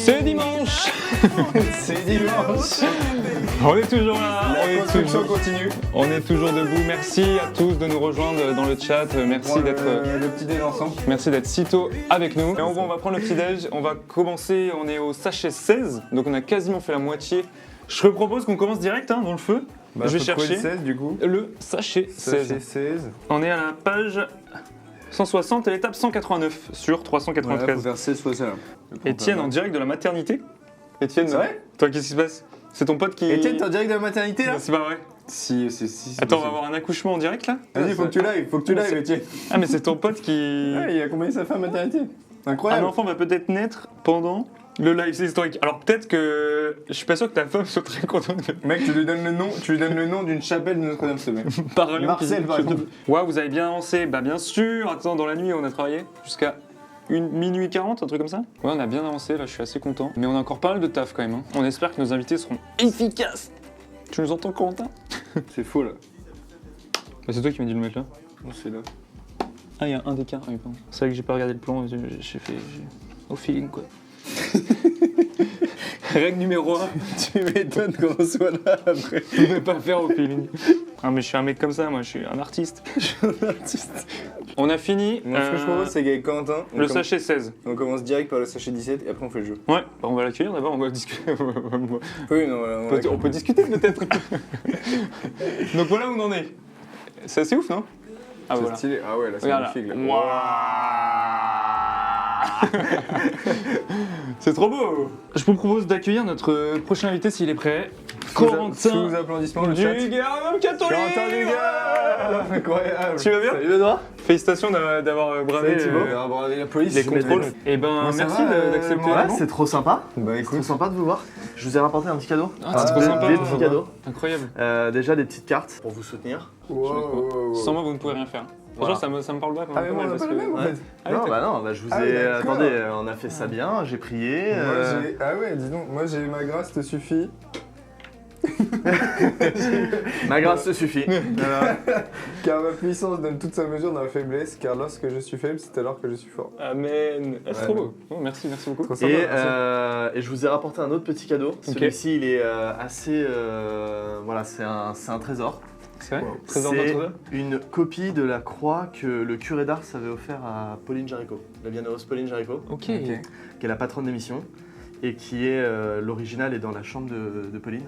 C'est dimanche. C'est dimanche. On est toujours là. La construction continue. On est toujours debout. Merci à tous de nous rejoindre dans le chat. Merci d'être le petit déj ensemble. Merci d'être si tôt avec nous. Et en gros, on va prendre le petit déj. On va commencer. On est au sachet 16, donc on a quasiment fait la moitié. Je propose qu'on commence direct dans le feu. Bah, je vais faut trouver chercher le 16 du coup. le sachet 16. Sachet 16. On est à la page 160 et l'étape 189 sur 393. Voilà, faut faire 16 fois ça. Là. Étienne en direct de la maternité. Étienne, C'est vrai toi, qu'est-ce qui se passe? C'est ton pote qui. Étienne, t'es en direct de la maternité là? C'est pas vrai. Si. Attends, on va avoir un accouchement en direct là? Vas-y, faut que tu live, Étienne. Ah, mais c'est ton pote qui. Ouais, il a accompagné sa femme à maternité. Un Incroyable. enfant va peut-être naître pendant le live, c'est historique. Alors peut-être que. Je suis pas sûr que ta femme soit très contente de. Mec, tu lui donnes le nom d'une chapelle de Notre-Dame, s'il te plaît. Par Lyon, Marcel, par exemple. Ouais, vous avez bien avancé. Bah, bien sûr. Attends, dans la nuit, on a travaillé jusqu'à minuit 40, un truc comme ça. Ouais, on a bien avancé, là, je suis assez content. Mais on a encore pas mal de taf quand même. On espère que nos invités seront efficaces. Tu nous entends, Corentin? C'est faux là. Bah, c'est toi qui m'as dit de le mettre là. Non, c'est là. Ah, il y a un d'écart. Ah oui, pardon. C'est vrai que j'ai pas regardé le plan, j'ai fait au feeling quoi. Règle numéro 1. Tu m'étonnes qu'on soit là après. Ne pas faire au feeling. Ah, mais je suis un mec comme ça, moi, je suis un artiste. On a fini. Moi, ce que je propose, c'est qu'avec Quentin, le sachet 16. on commence direct par le sachet 17 et après on fait le jeu. Ouais, bah, on va l'accueillir d'abord, on va discuter. Oui, non, voilà, On peut discuter peut-être. Donc voilà où on en est. C'est assez ouf, non? Ah, C'est voilà. stylé. Ah ouais, là, c'est Regarde magnifique. Là. C'est trop beau. Je vous propose d'accueillir notre prochain invité s'il est prêt. Sous Corentin applaudissements, le chat. Dugas, homme catholique. Corentin Dugas. Incroyable. Tu vas bien? Salut Benoît. Félicitations d'avoir bravé la police. les contrôles. Et ben Bon, ça merci va, d'accepter. moi, Ouais, c'est trop sympa. Bah C'est trop écoute. sympa de vous voir. Je vous ai rapporté un petit cadeau. Ah, c'est trop sympa. Des petits cadeaux. Incroyable. Déjà des petites cartes pour vous soutenir. Sans moi, vous ne pouvez rien faire. Voilà. Franchement, ça me parle pas quand Ah, même. mais moi, on a parce pas que- le même en fait. Ah, non, oui, bah non, bah je vous Ah, ai. d'accord. Attendez, on a fait ça bien, j'ai prié. Ah ouais, dis donc, moi j'ai ma grâce te suffit. Ma grâce te suffit. Voilà. Car ma puissance donne toute sa mesure dans la faiblesse, car lorsque je suis faible, c'est alors que je suis fort. Amen. Ah, c'est Ouais. trop beau. Oh, merci beaucoup. Trop sympa. Et je vous ai rapporté un autre petit cadeau. Celui-ci, il est assez. Voilà, c'est un trésor. C'est vrai? Wow. Trésor C'est Notre-Dame. une copie de la croix que le curé d'Ars avait offert à Pauline Jaricot, la bienheureuse Pauline Jaricot, Ok. qui est la patronne d'émission, et qui est l'original est dans la chambre de Pauline.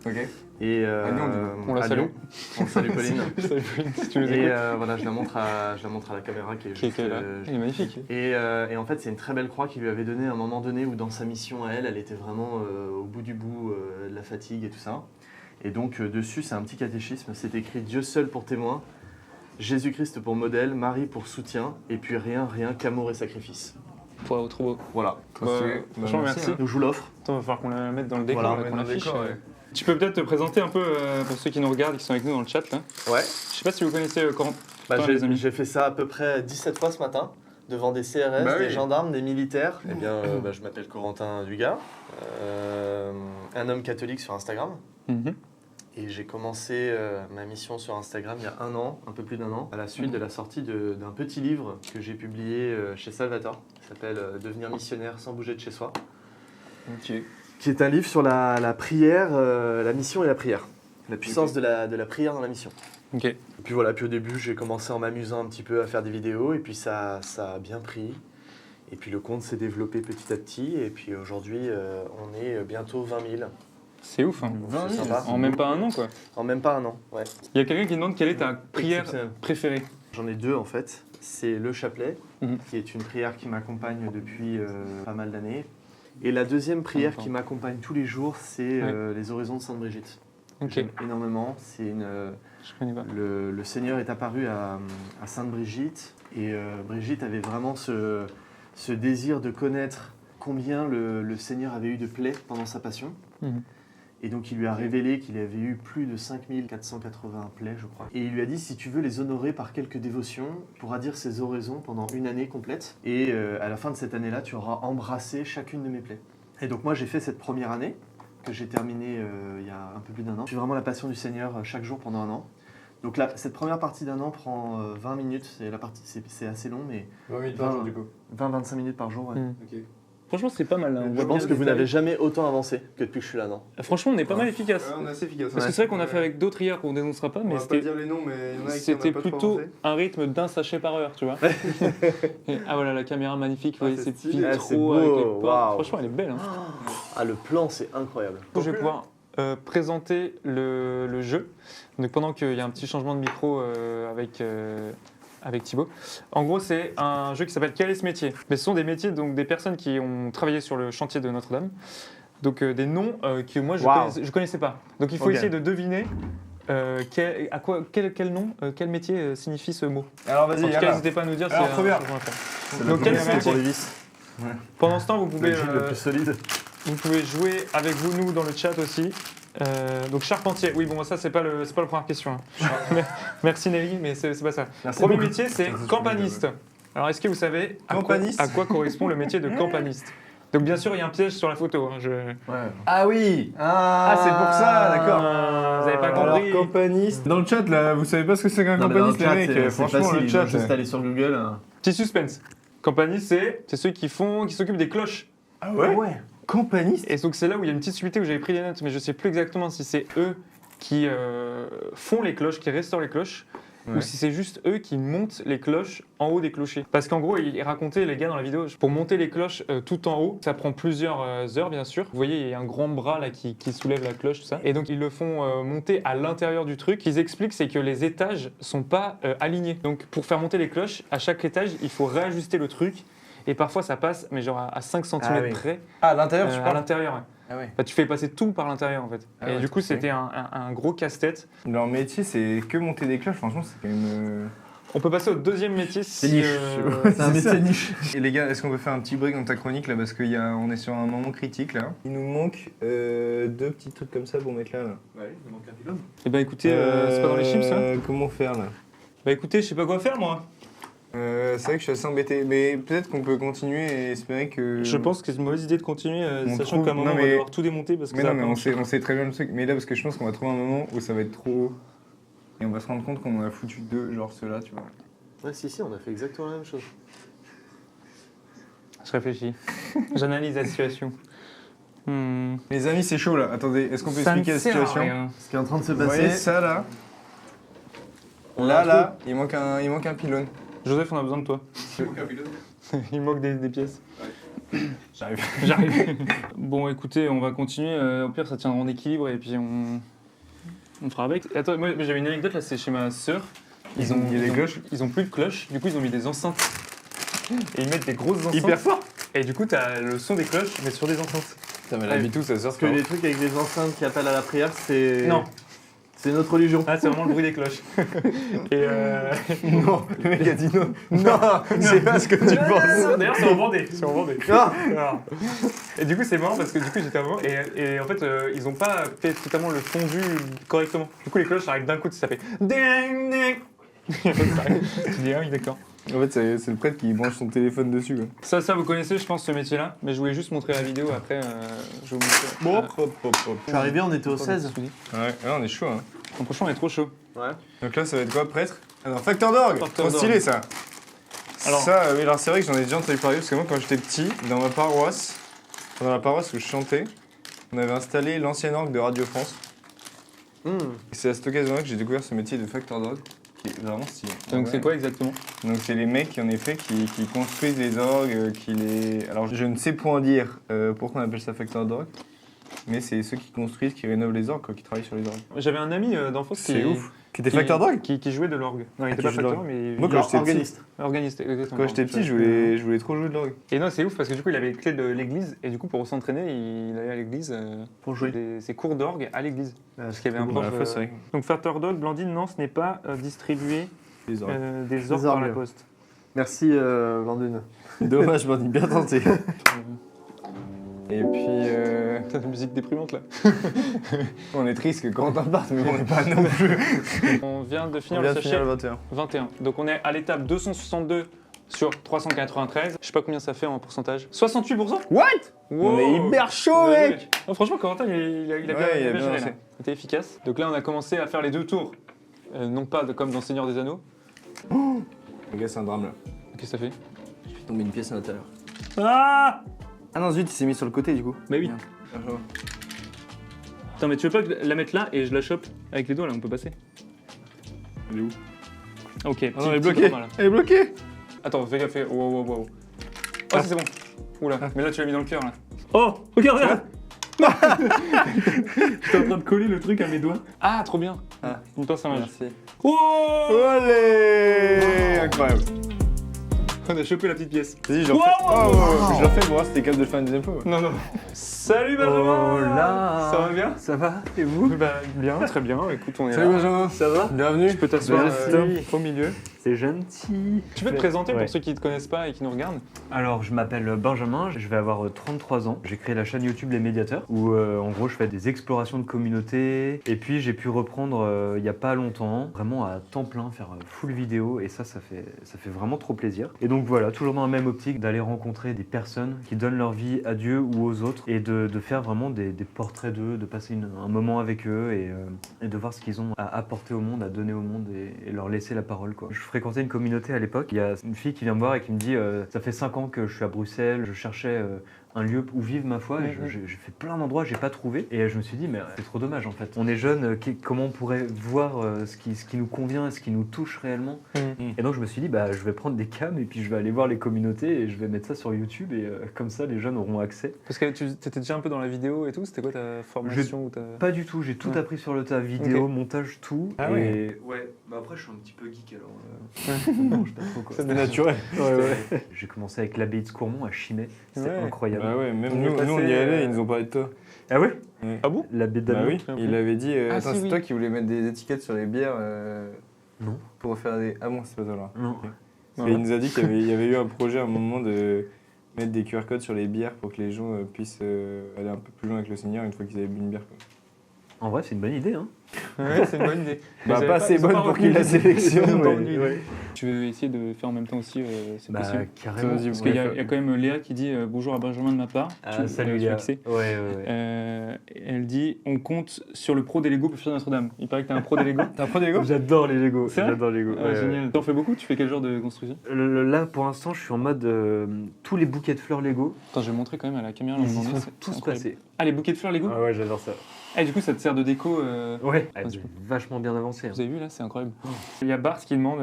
Ok. Et À Lyon, du coup. On la à salue. Lyon. On salue Pauline. Salut, Pauline, si tu nous Et écoutes. voilà, je la montre à la caméra qui est Qui juste, est là. Il est magnifique. et en fait, c'est une très belle croix qu'il lui avait donnée à un moment donné où dans sa mission à elle, elle était vraiment au bout du bout de la fatigue et tout ça. Et donc dessus, c'est un petit catéchisme. C'est écrit Dieu seul pour témoin, Jésus-Christ pour modèle, Marie pour soutien, et puis rien qu'amour et sacrifice. Wow, trop beau. Voilà. Trop stylé. Franchement, merci. Donc je vous l'offre. Attends, va falloir qu'on la mette dans le décor, Voilà, là, qu'on dans le l'affiche. décor, ouais. Tu peux peut-être te présenter un peu pour ceux qui nous regardent et qui sont avec nous dans le chat là. Ouais. Je sais pas si vous connaissez Corentin. les amis. J'ai fait ça à peu près 17 fois ce matin, devant des CRS, Bah des oui. gendarmes, des militaires. Eh bien, je m'appelle Corentin Dugas, un homme catholique sur Instagram. Mhm. Et j'ai commencé ma mission sur Instagram il y a un peu plus d'un an, à la suite de la sortie d'un petit livre que j'ai publié chez Salvator, qui s'appelle Devenir missionnaire sans bouger de chez soi, Ok. qui est un livre sur la prière, la mission et la prière, la puissance de la prière dans la mission. Ok. Et puis voilà, puis au début j'ai commencé en m'amusant un petit peu à faire des vidéos, et puis ça a bien pris. Et puis le compte s'est développé petit à petit, et puis aujourd'hui on est bientôt 20 000. C'est ouf, hein. 20 C'est 000. sympa. En même pas un an quoi. En même pas un an, ouais. Il y a quelqu'un qui demande quelle est ta prière Exceptionnel. préférée. J'en ai deux en fait. C'est le chapelet, Mhm. qui est une prière qui m'accompagne depuis pas mal d'années. Et la deuxième prière D'accord. qui m'accompagne tous les jours, c'est les oraisons de Sainte Brigitte. Ok. J'aime énormément. C'est Je connais pas. le Seigneur est apparu à Sainte Brigitte, et Brigitte avait vraiment ce désir de connaître combien le Seigneur avait eu de plaies pendant sa passion. Mhm. Et donc il lui a révélé qu'il avait eu plus de 5480 plaies, je crois. Et il lui a dit, si tu veux les honorer par quelques dévotions, tu pourras dire ces oraisons pendant une année complète. Et à la fin de cette année-là, tu auras embrassé chacune de mes plaies. Et donc moi j'ai fait cette première année, que j'ai terminée il y a un peu plus d'un an. Je suis vraiment la passion du Seigneur chaque jour pendant un an. Donc là, cette première partie d'un an prend 20 minutes, c'est assez long, mais 20 000 par jour du coup. 20-25 minutes par jour. Ouais. Mm. Ok. Franchement, c'est pas mal. Là. On Je voit pense bien que les vous détails. n'avez jamais autant avancé que depuis que je suis là, non? Franchement, on est pas mal efficace. Ouais, on est assez efficace. Parce que c'est vrai qu'on a fait avec d'autres hier qu'on dénoncera pas, On mais va pas dire les noms, mais il y en a qui c'était plutôt un rythme d'un sachet par heure, tu vois. Ah voilà, la caméra magnifique, vous voyez c'est ces stylé. Ah, c'est vitraux beau, avec les portes. waouh. Franchement, elle est belle. Hein. Ah, le plan, c'est incroyable. Je vais pouvoir présenter le jeu. Donc pendant qu'il y a un petit changement de micro avec Thibaut. En gros, c'est un jeu qui s'appelle Quel est ce métier? Mais ce sont des métiers, donc des personnes qui ont travaillé sur le chantier de Notre-Dame. Donc des noms que moi je connaissais pas. Donc il faut Ok. essayer de deviner quel nom, quel métier signifie ce mot. Alors En vas-y, tout cas, yalla. n'hésitez pas à nous dire. Alors, c'est un première. changement à faire. C'est Donc, le quel premier métier pour les vis. Pendant ce temps, vous Le pouvez, jean le plus solide. vous pouvez jouer avec nous dans le chat aussi. Donc charpentier, oui bon ça c'est pas la première question. Hein. Merci Nelly, mais c'est pas ça. Merci Premier beaucoup. métier c'est c'est campaniste. Alors est-ce que vous savez Campaniste à quoi correspond le métier de campaniste? Donc bien sûr il y a un piège sur la photo. Hein, Ah oui. Ah, c'est pour ça, d'accord. Vous avez pas Alors, compris. campaniste. Dans le chat là, vous savez pas ce que c'est qu'un Non, mais dans le campaniste, les chat, mecs. c'est Franchement, facile, le ils chat. vont juste aller sur Google. Hein. Petit suspense. Campaniste c'est ceux qui s'occupent des cloches. Ah ouais. Campaniste. Et donc c'est là où il y a une petite subtilité où j'avais pris les notes, mais je sais plus exactement si c'est eux qui font les cloches, qui restaurent les cloches, ou Ouais. si c'est juste eux qui montent les cloches en haut des clochers. Parce qu'en gros, ils racontaient, les gars, dans la vidéo, pour monter les cloches tout en haut, ça prend plusieurs heures, bien sûr. Vous voyez, il y a un grand bras là qui soulève la cloche, tout ça. Et donc, ils le font monter à l'intérieur du truc. Ils expliquent, c'est que les étages sont pas alignés. Donc, pour faire monter les cloches, à chaque étage, il faut réajuster le truc. Et parfois, ça passe, mais genre à 5 cm Ah oui. près. Ah, à l'intérieur, tu À parles. l'intérieur, ouais. Ah ouais. Bah, tu fais passer tout par l'intérieur en fait. Ah et ouais, du coup, c'est c'était un gros casse-tête. Leur métier, c'est que monter des cloches. Franchement, c'est quand même. On peut passer au deuxième métier si. niche. C'est un métier niche. Et les gars, est-ce qu'on peut faire un petit break dans ta chronique là parce qu'on est sur un moment critique là. Il nous manque deux petits trucs comme ça pour mettre là. Ouais, il manque un pylône. Eh ben écoutez, c'est pas dans les chips ça. Comment faire là? Bah écoutez, je sais pas quoi faire moi. C'est vrai que je suis assez embêté, mais peut-être qu'on peut continuer et espérer que. Je pense que c'est une mauvaise idée de continuer, On sachant trouve- qu'à un moment non, on va mais- devoir tout démonter parce que Mais ça non, va mais pas on sait très bien le truc. Mais là, parce que je pense qu'on va trouver un moment où ça va être trop haut. Et on va se rendre compte qu'on en a foutu deux, genre ceux-là, tu vois. Ouais, si, on a fait exactement la même chose. Je réfléchis. J'analyse la situation. Les amis, c'est chaud là. Attendez, est-ce qu'on peut Ça ne expliquer la sert à situation? rien. Ce qui est en train de se Vous voyez passer. ça là? On a un Là, il manque un pylône. Joseph, on a besoin de toi. Il manque des pièces. J'arrive. J'arrive. Bon, écoutez, on va continuer. Au pire, ça tiendra en équilibre et puis on fera avec. Attends, moi j'avais une anecdote là, c'est chez ma sœur. Ils ont mis des cloches. Ils ont plus de cloches, du coup ils ont mis des enceintes. Et ils mettent des grosses enceintes. Hyper fort. Et du coup, t'as le son des cloches, mais sur des enceintes. Ça m'a la tout, ça sort. Parce que les trucs avec des enceintes qui appellent à la prière, c'est. Non. C'est notre religion. Ah, c'est vraiment le bruit des cloches. Et Non, le mec a dit non. Non, c'est pas ce que tu penses. D'ailleurs, c'est en Vendée. C'est en Vendée. Ah Alors. Et du coup, c'est marrant parce que du coup, j'étais à un moment et en fait, ils ont pas fait totalement le fondu correctement. Du coup, les cloches arrivent d'un coup, ça fait ding ding. Tu dis, ah oui, d'accord. En fait, c'est le prêtre qui branche son téléphone dessus. Quoi. Ça, vous connaissez, je pense, ce métier-là. Mais je voulais juste montrer la vidéo après. Je vais vous montrer. Bon, hop. Je suis arrivé, on était au 16. Ouais, on est chaud. Hein. Franchement, on est trop chaud. Ouais. Donc là, ça va être quoi, prêtre? Alors, facteur d'orgue. Facteur Trop stylé ça. Alors- Ça, oui, alors c'est vrai que j'en ai déjà entendu parler parce que moi, quand j'étais petit, dans ma paroisse, dans la paroisse où je chantais, on avait installé l'ancien orgue de Radio France. Et c'est à cette occasion-là que j'ai découvert ce métier de facteur d'orgue, qui est vraiment stylé. Donc, Ouais. c'est quoi exactement? Donc c'est les mecs en effet qui construisent les orgues, qui les... Alors je ne sais point dire pourquoi on appelle ça facteur d'orgue, mais c'est ceux qui construisent, qui rénovent les orgues, quoi, qui travaillent sur les orgues. J'avais un ami d'enfance C'est ouf. Qui était facteur d'orgue? qui jouait de l'orgue. Non, il était qui pas joue de facteur, l'orgue. mais Moi, quand j'étais petit, Organiste. organiste, exactement. quand j'étais petit, je voulais trop jouer de l'orgue. Et non, c'est ouf parce que du coup, il avait les clés de l'église et du coup, pour s'entraîner, il allait à l'église Pour jouer. ses cours d'orgue à l'église. Parce qu'il y avait un Bon, prof. à la fois, c'est vrai. Donc, facteur d'orgue, Blandine, non, ce n'est pas distribuer Les orgues. des orgues par la orgues. poste. Merci, Vandune. Dommage, je bien tenté. Et puis, T'as de la musique déprimante là. on est triste que Corentin parte, mais on n'est pas non plus. On vient de On finir vient le de sachet finir le 21. 21. Donc, on est à l'étape 262 sur 393. Je sais pas combien ça fait en pourcentage. 68%. What? Wow. On est hyper chaud, Bien joué. mec! Non, franchement, Corentin, il a bien, Ouais, il a bien géré, lancé. là. Il était efficace. Donc là, on a commencé à faire les deux tours. Non pas comme dans Seigneur des Anneaux. Les gars, c'est un drame là. Qu'est-ce que ça fait? Je vais tomber une pièce à l'intérieur. Ah! Ah non, zut, il s'est mis sur le côté du coup. Bah oui. Merde. Ah, je vois. Attends, mais tu veux pas la mettre là et je la chope avec les doigts là, on peut passer. Elle est où? Ok. Ah non, elle est bloquée. bras, là. Elle est bloquée. Attends, fais gaffe. Wow. Oh, si, c'est bon. Oula, mais là tu l'as mis dans le cœur là. Oh, regarde. J'étais en train de coller le truc à mes doigts. Ah, trop bien. Ah. Donc toi ça marche. Merci. Oh, Allez, incroyable. on a chopé la petite pièce. Vas-y, je le refais. Je le refais pour voir si t'es capable de le faire une deuxième fois. Non. Salut Benjamin. Oh là. Ça va bien? Ça va? Et vous? Bah bien, très bien. Écoute, on est Salut là. Benjamin. Ça va? Bienvenue. Tu peux t'asseoir Merci. au milieu. C'est gentil. Tu peux te présenter Ouais. pour ceux qui ne te connaissent pas et qui nous regardent? Alors, je m'appelle Benjamin, je vais avoir 33 ans. J'ai créé la chaîne YouTube Les Médiateurs, où en gros je fais des explorations de communautés. Et puis j'ai pu reprendre il n'y a pas longtemps, vraiment à temps plein, faire full vidéo. Et ça fait vraiment trop plaisir. Et donc voilà, toujours dans la même optique, d'aller rencontrer des personnes qui donnent leur vie à Dieu ou aux autres. Et de faire vraiment des portraits d'eux, de passer un moment avec eux et de voir ce qu'ils ont à apporter au monde, à donner au monde et leur laisser la parole, quoi. Je fréquentais une communauté à l'époque. Il y a une fille qui vient me voir et qui me dit ça fait 5 ans que je suis à Bruxelles, je cherchais un lieu où vivre ma foi et j'ai fait plein d'endroits, j'ai pas trouvé. Et je me suis dit mais c'est trop dommage en fait. On est jeunes, comment on pourrait voir ce qui nous convient et ce qui nous touche réellement. Et donc je me suis dit bah je vais prendre des cams et puis je vais aller voir les communautés et je vais mettre ça sur YouTube et comme ça les jeunes auront accès. Parce que tu étais déjà un peu dans la vidéo et tout, c'était quoi ta formation ou ta... Pas du tout, j'ai tout appris sur le tas, vidéo, montage, tout. Ah et ouais. ouais, bah après je suis un petit peu geek alors. Ça me dérange pas trop quoi. C'est naturel. Ouais. J'ai commencé avec l'abbaye de Scourmont à Chimay, c'était Ouais. incroyable. Bah ouais, même On est nous on y passé, allait, ils nous ont parlé de toi. Ah ouais? Ah bon? L'abbaye Bah d'Amiens. oui, il avait dit. Ah, Attends, si, c'est oui. toi qui voulais mettre des étiquettes sur les bières Non. pour faire des. Ah bon, c'est pas toi là. Non. Parce qu'il nous a dit qu'il y avait eu un projet à un moment de mettre des QR codes sur les bières pour que les gens puissent aller un peu plus loin avec le Seigneur une fois qu'ils avaient bu une bière. Quoi. En vrai, c'est une bonne idée, hein. Ouais, c'est une bonne idée. Bah, Ils avaient pas assez ils ont bonne pas pour retenu qu'il la l'idée. sélectionne, Ils ont pas mais- retenu l'idée. ouais. Tu veux essayer de faire en même temps aussi, c'est Bah, possible. carrément. Vas-y, Parce qu'il y a quand même Léa qui dit bonjour à Benjamin de ma part. Ah, Tu- salut tu Léa. as accès. Ouais. Elle dit on compte sur le pro des Lego pour faire Notre-Dame. Il paraît que t'es un pro des Lego. T'as un pro des Lego? J'adore les Lego. C'est vrai J'adore les Lego. Ah, génial. T'en fais beaucoup? Tu fais quel genre de construction? Là, pour l'instant, je suis en mode tous les bouquets de fleurs Lego. Attends, je vais montrer quand même à la caméra. Ils là, y on en est, sont c'est tous incroyable. passés. Ah, les bouquets de fleurs Lego? Ah ouais, j'adore ça. Ah, et du coup, ça te sert de déco. Ouais. Ah, C'est vachement bien avancé. hein. Vous avez vu là, c'est incroyable. Il y a Bart qui demande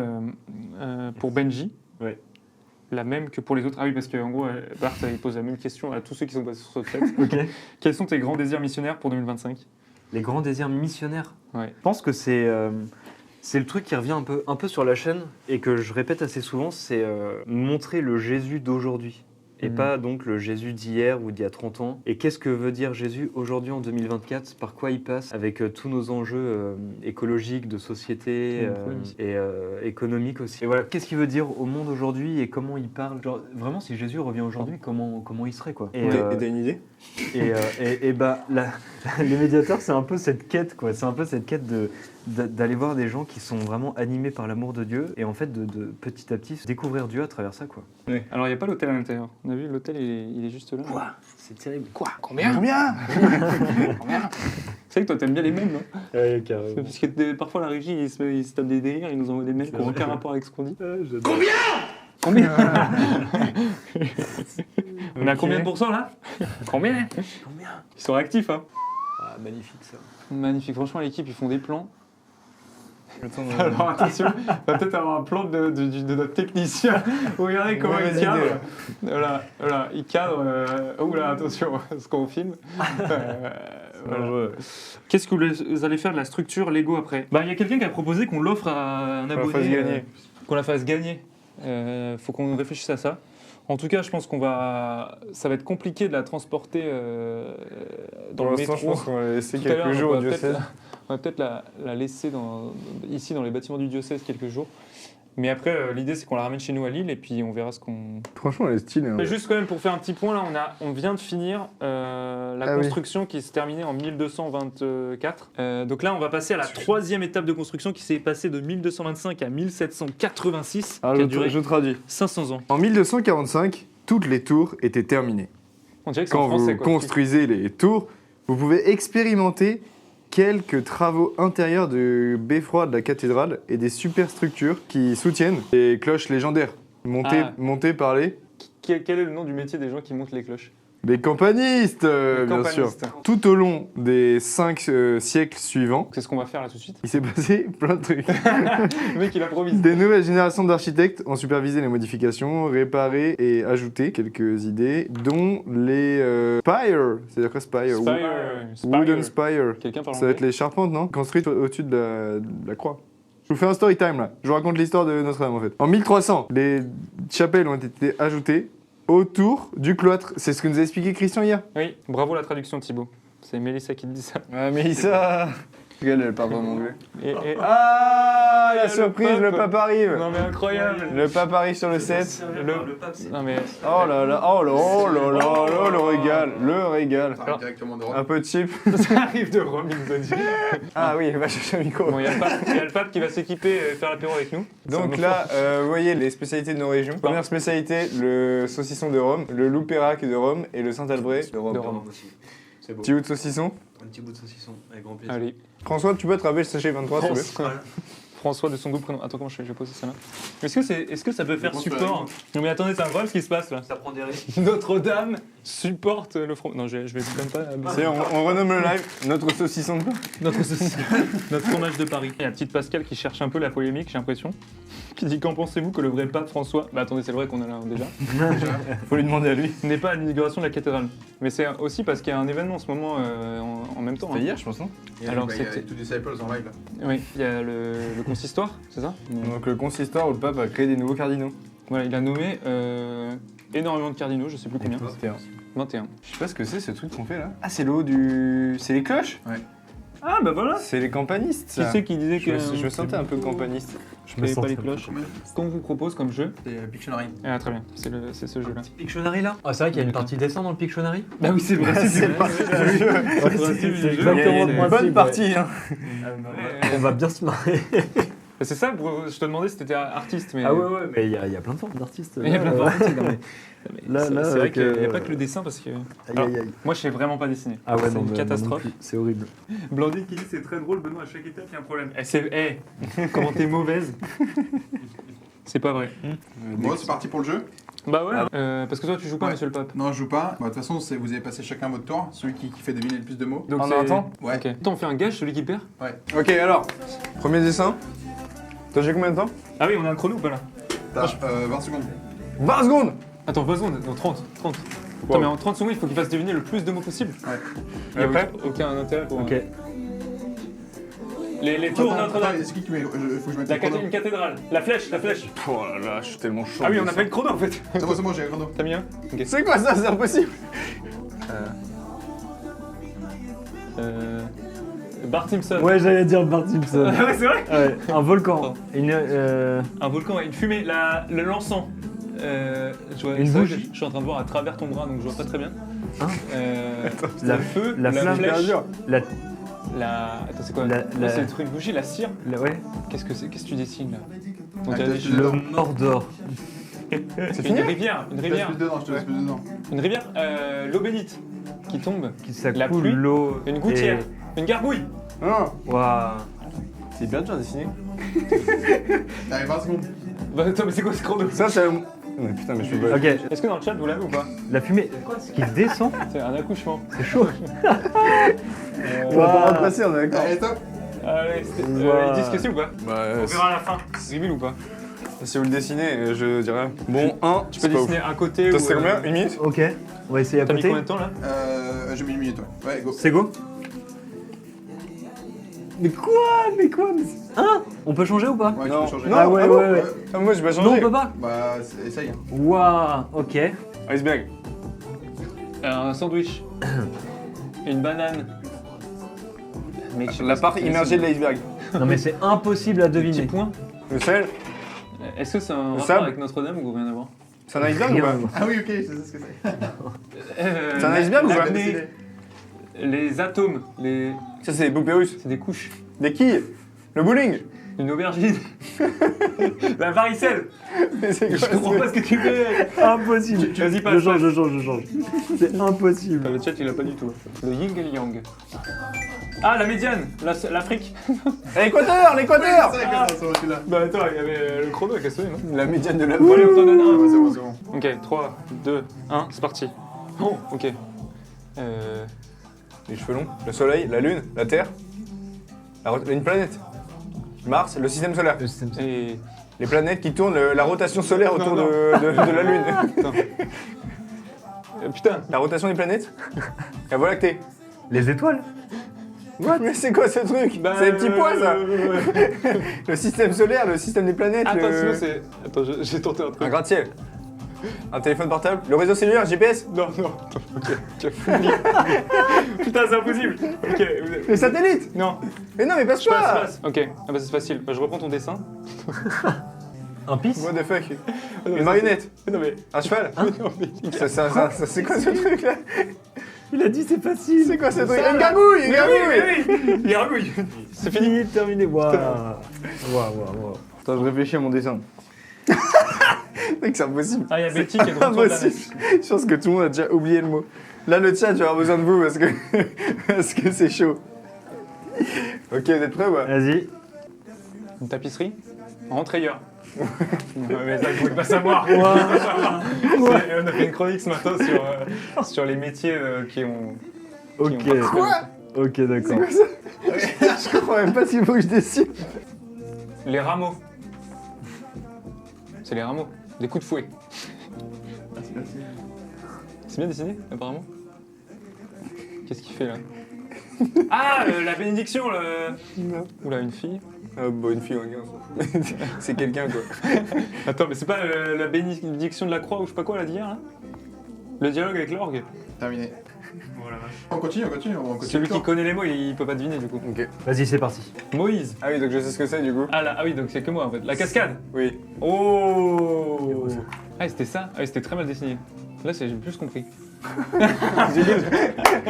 pour Benji. Ouais. La même que pour les autres. Ah oui, parce qu'en gros, Bart il pose la même question à tous ceux qui sont passés sur ce chat. Ok. Quels sont tes grands désirs missionnaires pour 2025? Les grands désirs missionnaires. Ouais. Je pense que c'est le truc qui revient un peu sur la chaîne et que je répète assez souvent, c'est montrer le Jésus d'aujourd'hui. Et Mhm. pas donc le Jésus d'hier ou d'il y a 30 ans. Et qu'est-ce que veut dire Jésus aujourd'hui en 2024? Par quoi il passe avec tous nos enjeux écologiques, de société C'est une problème ici. et économiques aussi. Et voilà, qu'est-ce qu'il veut dire au monde aujourd'hui et comment il parle? Genre, vraiment, si Jésus revient aujourd'hui, comment il serait quoi? Et t'as une idée? Et bah, les médiateurs, c'est un peu cette quête, quoi. C'est un peu cette quête d'aller voir des gens qui sont vraiment animés par l'amour de Dieu et en fait de petit à petit découvrir Dieu à travers ça, quoi. Alors, il n'y a pas l'hôtel à l'intérieur. On a vu, l'hôtel, il est juste là. Quoi? C'est terrible. Quoi? Combien? Combien? Combien? C'est vrai que toi, t'aimes bien les mêmes, non? Ouais, carrément. Parce que parfois, la régie, ils se tapent des délires, ils nous envoient des mails qui n'ont aucun rapport avec ce qu'on dit. Combien? Combien? On est à Ok. combien de pourcents là? Combien? Combien? Ils sont actifs, hein? Ah, magnifique ça. Magnifique. Franchement, l'équipe, ils font des plans. Attends, Alors attention, on va peut-être avoir un plan de notre technicien. Regardez comment Ouais, il vas-y, cadre. dis-le. Voilà, il cadre. Oula, attention, ce qu'on filme. Voilà. Qu'est-ce que vous allez faire de la structure Lego après? Bah, il y a quelqu'un qui a proposé qu'on l'offre à un la abonné. fasse gagner. Qu'on la fasse gagner. Faut qu'on réfléchisse à ça. En tout cas, je pense ça va être compliqué de la transporter dans Pour le l'instant, métro. je pense qu'on va la laisser Tout à l'heure, quelques donc jours on au va peut-être diocèse. On va peut-être la laisser ici dans les bâtiments du diocèse quelques jours. Mais après, l'idée c'est qu'on la ramène chez nous à Lille et puis on verra ce qu'on... Franchement, elle est stylée. hein. Mais juste quand même pour faire un petit point, là on vient de finir la Ah oui. construction qui se terminait en 1224. Donc là on va passer à la troisième étape de construction qui s'est passée de 1225 à 1786, Alors, qui a duré je traduis. 500 ans. En 1245, toutes les tours étaient terminées. On dirait que c'est en Quand français vous quoi. construisez les tours, vous pouvez expérimenter quelques travaux intérieurs de beffroi de la cathédrale et des superstructures qui soutiennent les cloches légendaires montées, Ah. montées par les... Quel est le nom du métier des gens qui montent les cloches? Les campanistes, bien sûr. campanistes. Tout au long des 5 siècles suivants, C'est ce qu'on va faire là tout de suite. il s'est passé plein de trucs. Le mec, il improvise. Des nouvelles générations d'architectes ont supervisé les modifications, réparé et ajouté quelques idées, dont les spire. C'est-à-dire quoi spire? Wooden spire. Quelqu'un parle Ça va être les charpentes, non? Construites au-dessus de la croix. Je vous fais un story time là. Je vous raconte l'histoire de Notre-Dame en fait. En 1300, les chapelles ont été ajoutées autour du cloître. C'est ce que nous a expliqué Christian hier. Oui, bravo la traduction Thibaut. C'est Mélissa qui te dit ça. Ah, Mélissa. Regarde, elle parle en anglais. Et... Ah, la le surprise, pape. le pape arrive. Non mais incroyable. Le pape arrive sur le set. Non mais... Oh là là, oh là, oh là là, oh, le régal, le régal. Ça arrive directement de Rome. Un peu de chip. Ça arrive de Rome, il nous a dit. Ah oui, il va chercher un micro. Bon, il y a le pape qui va s'équiper et faire l'apéro avec nous. Donc là, vous voyez les spécialités de nos régions. Première spécialité, le saucisson de Rome, le loup-pérac de Rome et le Saint-Albré de Rome. De Rome. aussi. C'est beau. Petit bout de saucisson. Un petit bout de saucisson, avec grand plaisir. Allez. François, tu peux attraper le sachet 23 s'il te plaît. François de son double prénom. Attends, comment je vais poser ça là? Est-ce que ça peut faire pense que support? Non mais attendez, c'est incroyable ce qui se passe là. Ça prend des risques. Notre-Dame supporte le front. Non, je vais même pas. C'est, on renomme le live notre saucisson de pain. Notre fromage de Paris. Il y a la petite Pascal qui cherche un peu la polémique, j'ai l'impression. Qui dit qu'en pensez-vous que le vrai pape François, bah attendez, c'est le vrai qu'on a là déjà, Faut lui demander à lui. n'est pas à l'inauguration de la cathédrale. Mais c'est aussi parce qu'il y a un événement en ce moment en même temps. C'était hein. hier, je pense, non? Alors, il y a c'était- tous les disciples en live là. Oui, il y a le consistoire, c'est ça? Donc le consistoire où le pape a créé des nouveaux cardinaux. Voilà, il a nommé énormément de cardinaux, je sais plus combien. 21. Je sais pas ce que c'est ce truc qu'on fait là. Ah, c'est l'eau du. C'est les cloches? Ah bah voilà. C'est les campanistes. Qui Ça. c'est qui disait que Je me sentais un peu campaniste. je ne pas les cloches? Combien Qu'on vous propose comme jeu? C'est Pictionary. Ah très bien, c'est ce jeu-là. Pictionary là Ah, c'est vrai qu'il y a une partie dessin dans le Pictionary. Bah oui, c'est vrai, c'est vrai. c'est exactement le Une principe, bonne ouais. partie, hein. On va bien se marrer. C'est ça, je te demandais si t'étais artiste, mais... Ah ouais, mais il y a plein de formes d'artistes. Il y a plein de là, formes, non, mais- Là, c'est là, vrai avec, qu'il n'y a pas que le dessin parce que... Aïe, Alors, aïe, aïe. moi je sais vraiment pas dessiner. Ah ouais, c'est non, une mais moi non catastrophe. plus, c'est horrible. Blandine qui dit c'est très drôle, Benoît, à chaque étape il y a un problème. Comment t'es mauvaise? C'est pas vrai. Bon, c'est parti pour le jeu. Bah ouais, parce que toi tu joues pas, Ouais. monsieur le pape. Non, je joue pas. Bah, de toute façon, vous avez passé chacun votre tour. Celui qui fait deviner le plus de mots. Donc En c'est... un temps Ouais. Ok. Attends, on fait un gage, celui qui perd? Ouais. Ok, alors. Premier dessin. Toi, j'ai combien de temps? Ah oui, on a un chrono ou pas là? T'as 20 secondes. 20 secondes. Attends, 20 secondes, non 30. Wow. Attends, mais en 30 secondes, il faut qu'il fasse deviner le plus de mots possible. Ouais. Et après Aucun intérêt pour... Ok. Les tours de Notre-Dame. Est-ce qu'il faut que je mette La le chrono? une cathédrale. La flèche. Oh là là, je suis tellement chaud. Ah oui, on a pas eu le chrono en fait. C'est bon, j'ai le chrono. T'as mis un? Ok. C'est quoi ça? C'est impossible. Bart Simpson. Ouais, j'allais dire Bart Simpson. Ah ouais, c'est vrai. Ouais, un volcan. Un volcan, une fumée, le l'encens. Une ça, bougie. Je suis en train de voir à travers ton bras, donc je vois pas très bien. Hein Le feu, la flamme. flèche, La, Attends, c'est quoi? La- Ouais, la- c'est le truc bougie, la cire. ouais. Qu'est-ce que c'est? Qu'est-ce que tu dessines là? On Ah, dirait je des te choses. le Le donne. Mordor. C'est Une fini? rivière, une Je te laisse rivière, plus dedans, je te laisse plus dedans. une rivière. L'eau bénite qui tombe. Qui ça La coule pluie, l'eau. Une gouttière, une gargouille. Non. Waouh. C'est bien déjà dessiné. Allez, 20 secondes. Bah attends, mais c'est quoi ce chrono? Ça, c'est. Mais putain, mais je suis pas. Ok, Est-ce que dans le chat vous l'avez ou pas? la fumée qui descend, C'est un accouchement. c'est chaud. On va pas le droit de passer, on est d'accord. Allez, top. Allez, Wow. ils disent que c'est ou pas? Bah, On verra à la fin. Reveal ou pas? si vous le dessinez, je dirais. Bon, 1, Tu peux dessiner à côté Toi, ou... c'était combien? Une minute? Ok, on va essayer à T'as mis côté. combien de temps là? J'ai mis une minute, ouais. Ouais, go. C'est go. Mais quoi? Hein? On peut changer ou pas? Ouais, Non. tu peux changer. Non. Ah ouais, ah bon ouais, ouais. Ah, moi, j'ai pas Non, on changé. peut pas. Bah, essaye. Hein. Waouh, ok. Iceberg. Un sandwich. Une banane. Mec, je sais La pas partie ce que immergée de c'est. l'iceberg. Non mais c'est impossible à Petit deviner. point. Le sel. Est-ce que c'est un rapport sable. avec Notre-Dame ou rien à voir? C'est un iceberg ou Rien pas? à voir. Ah oui, ok, je sais ce que c'est. C'est un iceberg ou pas? l'acné, les atomes, Ça, c'est des poupées russes. c'est des couches. Des quilles. Le bowling. Une aubergine. La varicelle. Mais c'est Je comprends pas ce que tu fais. Impossible. Vas-y, passe. Je change. C'est impossible. Le chat il a pas du tout. Le yin et le yang. Ah, la médiane, l'Afrique. L'équateur, l'équateur. C'est vrai que ça va celui-là. Bah attends, il y avait le chrono qui a sonné, non? La médiane de la Bon, allez, on t'en donne un. Ouais, c'est bon, c'est bon. Ok, 3, 2, 1, c'est parti. Oh, ok. Les cheveux longs, le soleil, la lune, la terre, une planète. Mars, le système solaire. Le système solaire. Et... Les planètes qui tournent, la rotation solaire autour Non, non. de la lune. Attends. Putain. La rotation des planètes. La Voie lactée. Les étoiles. Mais c'est quoi ce truc? Bah, C'est des petits pois ça. ouais. Le système solaire, le système des planètes. Attends, sinon c'est... Attends, j'ai tenté un Un truc. gratte-ciel. Un téléphone portable. Le réseau cellulaire, GPS. Non, non. Attends, ok. Putain, c'est impossible. Ok. Les satellites. Non. Mais non, mais passe Je passe, pas. je passe. Ok. Ah bah c'est facile. Bah, je reprends ton dessin. Un pisse. What the fuck? Non, mais Une marionnette. Non mais... Un cheval. Non mais... Ça, c'est quoi ce truc là? Il a dit c'est facile. C'est quoi ce truc? Ça, Une là. gargouille. Une Mais gargouille. oui. Il gargouille. C'est fini, terminé. Waouh. Attends, je réfléchis à mon dessin. Mec, c'est impossible. Ah, il y a Betty qui est de retour de la Impossible. Je pense que tout le monde a déjà oublié le mot. Là, le chat, je vais avoir besoin de vous parce que parce que c'est chaud. Ok, vous êtes prêts ou pas? Vas-y. Une tapisserie. Rentrayeur. Mais ça, je voulais pas savoir. On a fait une chronique ce matin sur les métiers qui ont... Ok. Ok, d'accord. Je comprends même pas s'il faut que je dessine. Les rameaux. C'est les rameaux. Des coups de fouet. C'est bien dessiné, apparemment. Qu'est-ce qu'il fait là? Ah, la bénédiction, le... Non. Oula, une fille. Bon, une fille, on s'en fout. C'est quelqu'un quoi. Attends, mais c'est pas la bénédiction de la croix ou je sais pas quoi là d'hier là? Le dialogue avec l'orgue. Terminé. Voilà. On continue. Celui qui connaît les mots, il peut pas deviner du coup. Ok. Vas-y, c'est parti. Moïse. Ah oui, donc je sais ce que c'est du coup. Ah là, ah oui, donc c'est que moi en fait. La cascade. Oui. Oh. Ah, c'était ça. Ah, c'était très mal dessiné. Là, j'ai plus compris.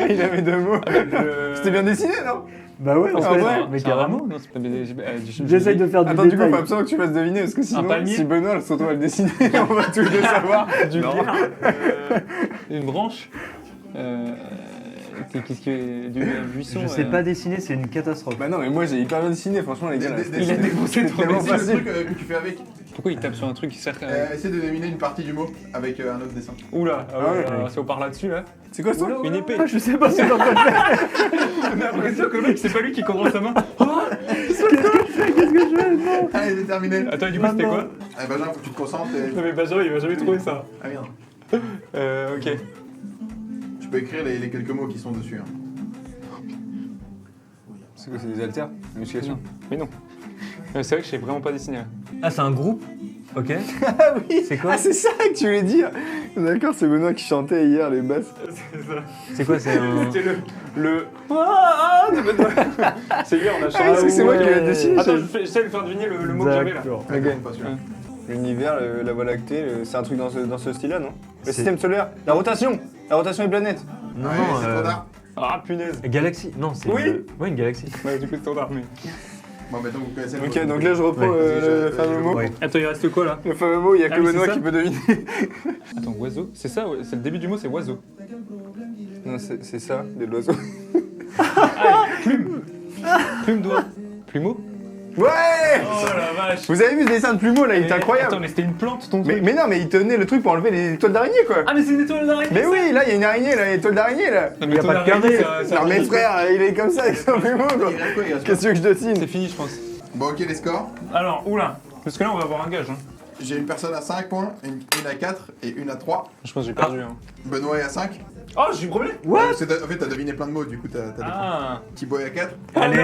Il avait deux mots. Le- C'était bien dessiné, non? Bah ouais, Ah ouais, mais C'est un carrément. rameau? Non, c'est pas J'essaye de faire du Attends, du coup, détail. faut absolument que tu fasses deviner parce que sinon, palmier si Benoît se retrouve à le dessiner, on va tous le savoir. du Non. une branche. Qu'est-ce qui est du buisson? Je sais pas dessiner, c'est une catastrophe. Bah non, mais moi j'ai hyper bien dessiné, franchement, les gars. là, Il a défoncé c'était trop tellement C'est le facile. truc que tu fais avec. Pourquoi il tape sur un truc qui sert Essaie de deviner une partie du mot avec un autre dessin. Oula, Ah ouais. si on part là-dessus là. C'est quoi ce truc? Une épée. Ah, je sais pas ce que j'en peux faire. On a l'impression que le mec, c'est pas lui qui contrôle sa main. Qu'est-ce que je fais? Non. Allez, c'est terminé. Attends, et du coup, c'était Maman. quoi? Allez, Benjamin, faut que tu te concentres. Non, mais Benjamin, il va jamais trouver ça. Ah merde. Ok. Tu peux écrire les quelques mots qui sont dessus. Hein. C'est quoi, c'est des haltères? Musculation? Mais non. C'est vrai que je sais vraiment pas dessiner. Ah, c'est un groupe. Ok. Ah oui! C'est quoi? Ah, c'est ça que tu voulais dire! D'accord, c'est Benoît qui chantait hier les basses. C'est ça. C'est quoi? C'est un. C'était le... Ah, de Benoît. C'est hier, on a Ah, changé. est-ce que c'est moi qui l'ai dessiné? Attends, j'essaie de faire deviner le mot que j'avais là. D'accord. Ah, Ok. non, pas celui-là. L'univers, la Voie lactée, c'est un truc dans ce style-là, non? Le C'est- système solaire, la rotation des planètes. Non, Ouais, non. c'est trop tard. Ah, punaise. Galaxie. Non, c'est. Oui. Ouais, une galaxie. Ouais, du coup, c'est standard. Mais... Bon, maintenant vous connaissez le Ok, mot. donc là je reprends Ouais. le fameux mot. Ouais. Attends, il reste quoi là? Le fameux mot, il y a Ah que oui, c'est Benoît ça qui peut deviner. Attends, oiseau? C'est ça, ouais, c'est le début du mot, c'est oiseau. Non, c'est ça, de l'oiseau. Plume d'oie. Plumeau? Ouais! Oh la vache. Vous avez vu ce dessin de plumeau là, il est incroyable. Attends, mais c'était une plante ton Mais, truc. mais non, mais il tenait le truc pour enlever les toiles d'araignée quoi. Ah, mais c'est une étoile d'araignée. Mais oui, là il y a une araignée, là, il y a une toile d'araignée là. Non, Il y a étoile pas de d'araignée, carnet. ça Non mais frère, il est comme ça avec son plumeau quoi. Il reste quoi, il reste quoi Qu'est-ce que je dessine? C'est fini, je pense. Bon, ok, les scores. Alors, oula. Parce que là, on va avoir un gage. Hein. J'ai une personne à 5 points, une à 4 et une à 3. Je pense que j'ai perdu. Hein. Benoît est à 5. Oh, j'ai eu premier. En fait, t'as deviné plein de mots, du coup, t'as des points. Ah. Thibaut est à 4. Allez.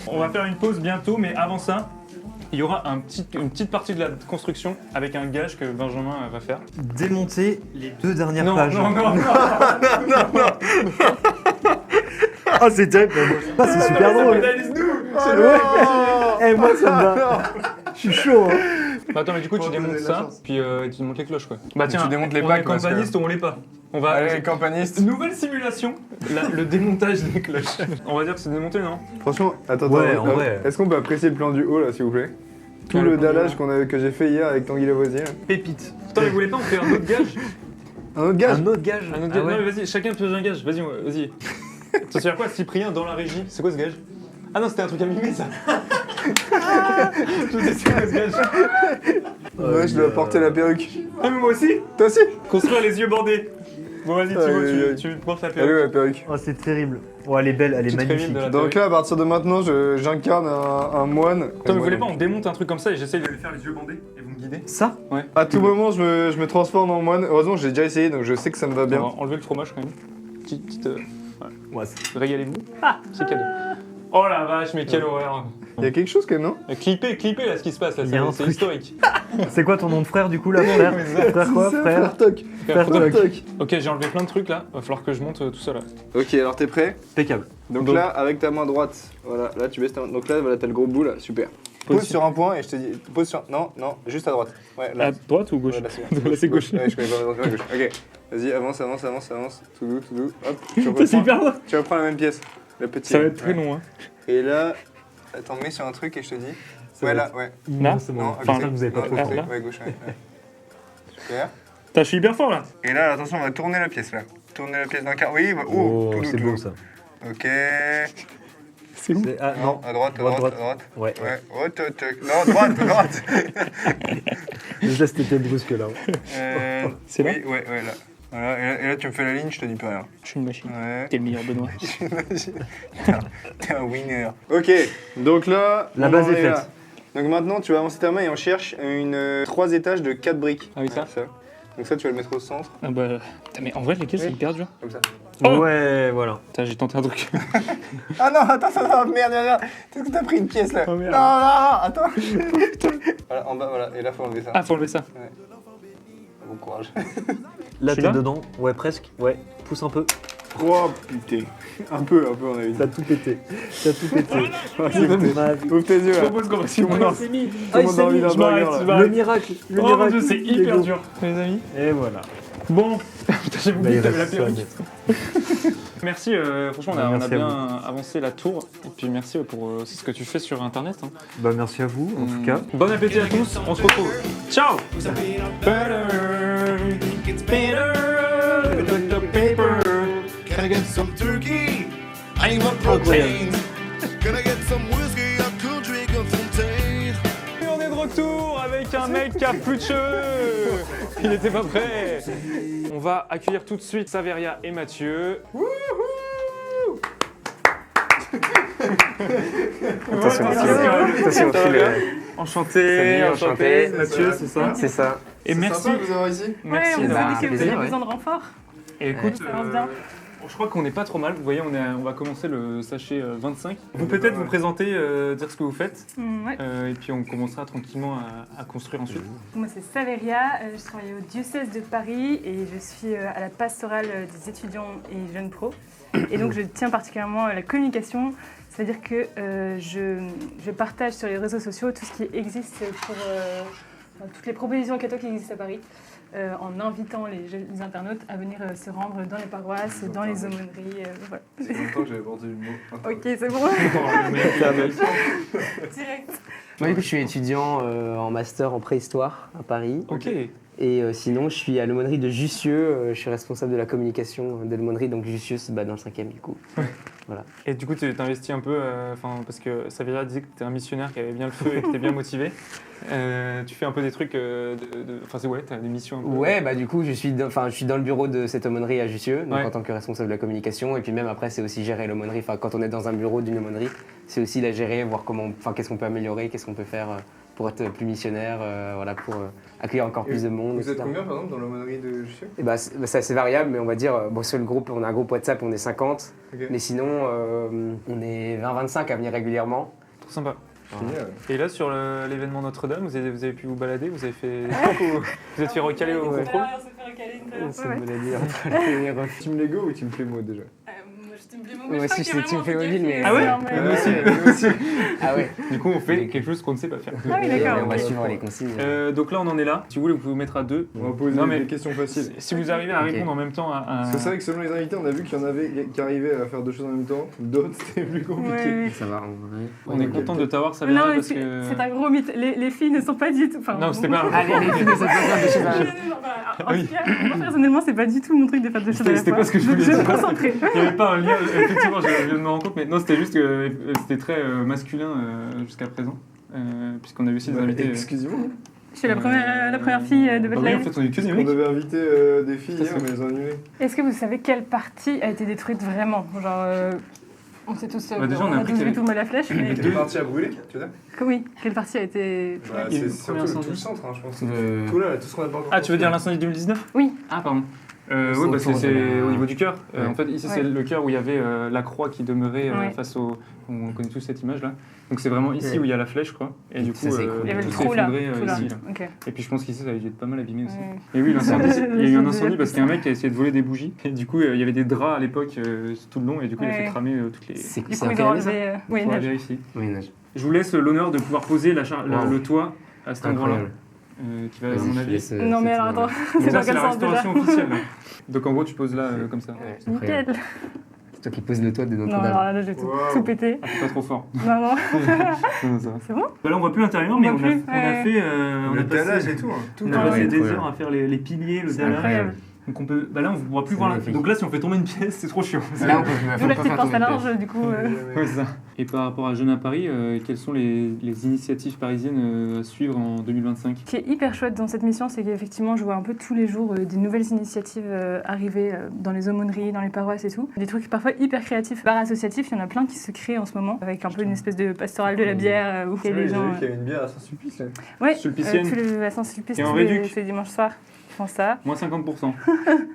On va faire une pause bientôt, mais avant ça, il y aura une petite partie de la construction avec un gage que Benjamin va faire. Démonter les 2 dernières Non, pages. non, non, non. Ah, c'est terrible. Ah, c'est super drôle. Pénalise-nous. Ouais. Eh, moi, ça me va. Je suis chaud. Hein. Bah, attends, mais du coup, tu Oh, démontes vous avez de la ça, chance. puis tu démontes les cloches, quoi. Bah tiens, tu démontes les on bacs, est parce que- campaniste ou on l'est pas. On va... Allez, les campanistes. Nouvelle simulation, le démontage des cloches. On va dire que c'est démonté, non? Franchement, attends, Ouais, en vrai. Est-ce qu'on peut apprécier le plan du haut là s'il vous plaît? Tout Ah, le le plan du dallage haut. que j'ai fait hier avec Tanguy Lavoisier. là. Pépite. Attends, mais vous voulez pas, on fait un autre gage? Un autre gage? Un autre gage. Un autre Ah gage. ouais. Non, mais vas-y, chacun peut faire un gage. Vas-y, vas-y. Ça veut dire quoi, Cyprien dans la régie? C'est quoi ce gage? Ah non, c'était un truc à mimer, ça. Je sais c'est quoi ce gage. Ouais, je dois porter la perruque. Ah, mais moi aussi. Toi aussi? Construire les yeux bandés. Bon, vas-y, Thibaut, tu portes la Elle est où perruque. la perruque? Oh, c'est terrible. Oh, elle est belle, elle est Petite magnifique. réville de la Donc là, à partir de maintenant, j'incarne un moine. Attends, mais vous voulez pas, on démonte un truc comme ça et j'essaye de lui faire les yeux bandés et vous me guidez? Ça? À tout moment, je me transforme en moine. Heureusement, j'ai déjà essayé, donc je sais que ça me va On bien. va enlever le fromage quand même. Petite Ouais, régalez-vous. Ah, c'est cadeau. Oh la vache, mais quelle horreur. Il y a quelque chose quand même, non? Clippez là ce qui se passe là, Il y a un c'est truc. historique. C'est quoi ton nom de frère du coup là, frère? Frère quoi, C'est ça, frère? Toc. Frère Toc. Toc. Ok, j'ai enlevé plein de trucs là, va falloir que je monte tout ça là. Ok, alors t'es prêt? Impeccable. Donc Donc- là, avec ta main droite, voilà, là tu baisses ta main. Donc là, voilà, t'as le gros bout là, super. Pose Pose sur un point et je te dis. Pose sur. Non, juste à droite. Ouais, là. À droite ou gauche? Ouais, là, c'est bon. Là, c'est gauche. Ouais, je connais pas la gauche. Ok, vas-y, avance. Tout doux. Hop, tu Ça, reprends, c'est hyper loin. tu reprends la même pièce. La petite. Ça va être très Ouais. long hein. Et là, attends, mets sur un truc et je te dis. Ouais, là, ouais. Là c'est bon. Non, Enfin, ok. là, vous avez pas Non, trop gauche, fait. là. ouais, gauche, ouais. Super. Putain, je suis hyper fort là. Et là, attention, on va tourner la pièce là. Tourner la pièce d'un quart. Oui, bah, Oh, tout doux, c'est tout beau doux. ça. Ok. C'est où? Ah non. À droite. Ouais. Ouais. Oh, toc. Non, droite. Déjà c'était brusque là. C'est là? Oui, ouais, là. Voilà, et là, tu me fais la ligne, je te dis pas rien. Je suis une machine. Ouais. T'es le meilleur Benoît. T'es un winner. Ok, donc là, La on base en est faite. là. Donc maintenant, tu vas avancer ta main et on cherche 3 étages de 4 briques. Ah oui, ça. Ouais, Donc ça, tu vas le mettre au centre, Ah bah. Putain, mais en vrai, lesquels c'est Oui. hyper dur. comme ça. Oh Ouais, voilà. Putain, j'ai tenté un truc. Ah non, attends, merde. Qu'est-ce que t'as pris une pièce là? Oh, merde. Non, attends. Voilà, en bas, voilà. Et là, faut enlever ça. Ah, faut enlever ça. Bon courage. Là Je suis t'es là dedans. Ouais, presque. Ouais. Pousse un peu. Oh putain. Un peu, on a eu. T'as tout pété. Vas-y, ouvre tes yeux Je là. propose qu'on va Tout le monde s'y met. tout le monde a envie d'un Je m'arrête, burger je là. m'arrête. Le miracle. Le Oh mon miracle. dieu, c'est Il est hyper beau. dur, les amis. Et voilà. Bon, putain, j'ai Là, oublié il que t'avais la reste ça, perruque. Merci, franchement, on a Merci à bien avancé la tour. Et puis merci pour ce que tu fais sur internet. Hein. Bah merci à vous en tout cas. Bon appétit à tous, on se retrouve. Ciao! Can I get some turkey? I need my protein. Can I get some whiskey? I could drink a fontaine. Et on est de retour avec un mec qui a plus de cheveux. Il était pas prêt. On va accueillir tout de suite Saveria et Mathieu. Attention, Attention, au fil. Enchanté, Salut, enchanté. enchanté. Mathieu, c'est ça. C'est ça. Et merci. Sympa de vous avoir ici. Merci. Ouais, on d'avoir- s'est dit que vous plaisir, avez ouais. besoin de renfort. Et écoute, Ça avance bien. je crois qu'on n'est pas trop mal. Vous voyez, on va commencer le sachet 25. Vous peut-être vous présenter, dire ce que vous faites, Ouais. et puis on commencera tranquillement à construire ensuite. Moi, c'est Saveria. Je travaille au diocèse de Paris et je suis à la pastorale des étudiants et jeunes pros. Et donc, je tiens particulièrement à la communication. C'est-à-dire que je partage sur les réseaux sociaux tout ce qui existe pour toutes les propositions catholiques qui existent à Paris. En invitant les internautes à venir se rendre dans les paroisses, dans les aumôneries. Voilà. C'est longtemps que j'avais porté le mot. Ok, c'est bon. Direct. Moi, du coup, je suis étudiant en master en préhistoire à Paris. Ok. Et sinon, je suis à l'aumônerie de Jussieu. Je suis responsable de la communication de l'aumônerie. Donc, Jussieu, c'est dans le 5e, du coup. Et du coup, tu t'investis un peu, parce que Saveria disait que tu es un missionnaire qui avait bien le feu et que tu es bien motivé. Tu fais un peu des trucs, enfin, c'est ouais, tu as des missions un peu. Ouais, bah du coup, je suis dans le bureau de cette aumônerie à Jussieu, donc Ouais. en tant que responsable de la communication. Et puis même après, c'est aussi gérer l'aumônerie. Enfin, quand on est dans un bureau d'une aumônerie, c'est aussi la gérer, voir qu'est-ce qu'on peut améliorer, qu'est-ce qu'on peut faire pour être plus missionnaire, voilà, pour accueillir encore plus de monde. Vous êtes etc. combien par exemple dans l'aumônerie de Jussieu? Et bah, c'est assez variable, mais on va dire, bon, sur le groupe, on a un groupe WhatsApp, on est 50. Ok. Mais sinon, on est 20-25 à venir régulièrement. Trop sympa. Génial. Et là, sur l'événement Notre-Dame, vous avez pu vous balader, vous avez fait. Vous êtes fait recaler au Ouais. contrôle? On s'est fait recaler une première fois, C'est ouais. une maladie entre les refs. Team Lego ou Team Playmo déjà? Moi, je t'aime bien, Moi mais je aussi, crois qu'il y a c'est Team vraiment un truc Playmobil, qui est mais- Ah ouais énorme. Moi aussi. Ah ouais. Du coup, on fait quelque chose qu'on ne sait pas faire. Ah oui, Et d'accord. on va ok. suivre les consignes. Donc là, on en est là. Si vous voulez, vous pouvez vous mettre à deux. On va poser Non, mais- des questions faciles. Si vous arrivez à Ok. répondre en même temps à. Parce que c'est vrai que selon les invités, on a vu qu'il y en avait qui arrivaient à faire deux choses en même temps. D'autres, c'était plus compliqué. Ouais, ouais. Ça va, en vrai. On est content de t'avoir, Non, Saveria, mais parce c'est que. c'est un gros mythe. Les filles ne sont pas du tout. Enfin, Non, c'était pas. Allez, les filles ne savent pas faire des choses à la Non, fois. non, non, voilà. Ah En oui. tout cas, moi, personnellement, c'est pas du tout mon truc de faire deux choses à la fois. C'était pas ce que je Donc, voulais je vais me dire. concentrer. Il n'y avait pas un lien, effectivement, je viens de me rendre compte, mais non, c'était juste que c'était très masculin jusqu'à présent, puisqu'on a eu aussi des Bah, invités. excusez-moi. Je suis la première fille de votre Bah oui, en live. fait, on est que des On mecs. devait inviter des filles Ça, hier, c'est- mais elles ont annulé. Est-ce que vous savez quelle partie a été détruite vraiment? Genre, on sait tous, Bah, déjà, on a appris tous qu'il y vu avait- tomber la flèche, mais Quelle partie a brûlé, tu vois? oui, quelle partie a été... Bah, Il y a eu c'est le premier surtout tout le incendie. centre, hein, je pense. Euh, Tout là, tout ce qu'on a pas encore. Ah, tu veux dire l'incendie 2019? Oui. Ah, pardon. Oui, C'est parce que autour de c'est la- au niveau du cœur. Ouais. En fait, ici, Ouais. c'est le cœur où il y avait la croix qui demeurait Ouais. face au. On connaît tous cette image-là. Donc, c'est vraiment ici Ouais. où il y a la flèche, quoi. Et du Ça coup, s'est écroulé. Il y avait le tout s'est trou là. effondré Tout là. ici. Là. Ok. Et puis, je pense qu'ici, ça a dû être pas mal abîmé aussi. Ouais. Et oui, l'incendie, il y a eu un incendie parce qu'il y a un Ouais. mec qui a essayé de voler des bougies. Et du coup, il y avait des draps à l'époque tout le long. Et du coup, il a fait Ouais. cramer toutes les. C'est Du c'est coup, un ils ont pyramide, ça enlevé... Oui, Faudra neige. vérifier. Oui, nage. Je vous laisse l'honneur de pouvoir poser Wow. le toit à cet endroit-là. Incroyable. Qui va, à Vas-y, mon je avis. laisse, Non, mais cette alors image. attends, Donc c'est ça, dans c'est quel la sens déjà? restauration officielle. Là. Donc en gros, tu poses là comme ça. Ouais, c'est Nickel. incroyable. C'est toi qui poses le toit de Non, Notre-Dame. alors là, j'ai tout pété. Ah, pas trop fort. Non, non. Non, ça va. C'est bon? Bah là, on voit plus l'intérieur, On mais voit on a, plus, on a ouais. fait. On a Le dallage passé et tout. Hein. tout Ouais, le ouais, des incroyable. heures à faire les piliers, le C'est dallage. incroyable. Donc on peut. Bah là, on ne pourra plus C'est voir la. magnifique. Donc là, si on fait tomber une pièce, c'est trop chiant. Là, on peut D'où la pas petite faire pince à tomber le piège. linge, du coup. Ouais, c'est ça. Et par rapport à Jeunes à Paris, quelles sont les initiatives parisiennes à suivre en 2025? Ce qui est hyper chouette dans cette mission, c'est qu'effectivement, je vois un peu tous les jours des nouvelles initiatives arriver dans les aumôneries, dans les paroisses et tout. Des trucs parfois hyper créatifs. Bar associatif, il y en a plein qui se créent en ce moment, avec un peu une espèce de pastorale de la bière où il y a Oui, les j'ai gens. vu qu'il y avait une bière à Saint-Sulpice là. Ouais, Sulpicienne. tous les à Saint-Sulpice, Et en tous les réduc. dimanches soirs, ils font ça. Moins 50%.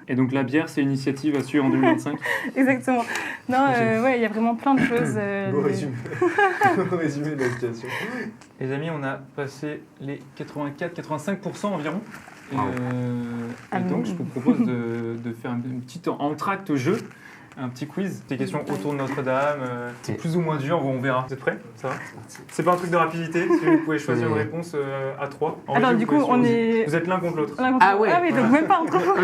Et donc la bière, c'est une initiative à suivre en 2025. Exactement. Non, ouais, il y a vraiment plein de choses. Beau des- résumé. Beau résumé de la situation. Les amis, on a passé les 84-85% environ. Et, Wow. Ah, donc, je vous propose de faire une petite entracte au jeu, un petit quiz. Des questions autour de Notre-Dame, c'est plus ou moins dur, on verra. Vous êtes prêts? Ça va? C'est pas un truc de rapidité, si vous pouvez choisir une réponse à 3. Alors, du coup, on est. Vous êtes l'un contre l'autre. Ah ouais, oui, donc voilà. même pas encore. Ok,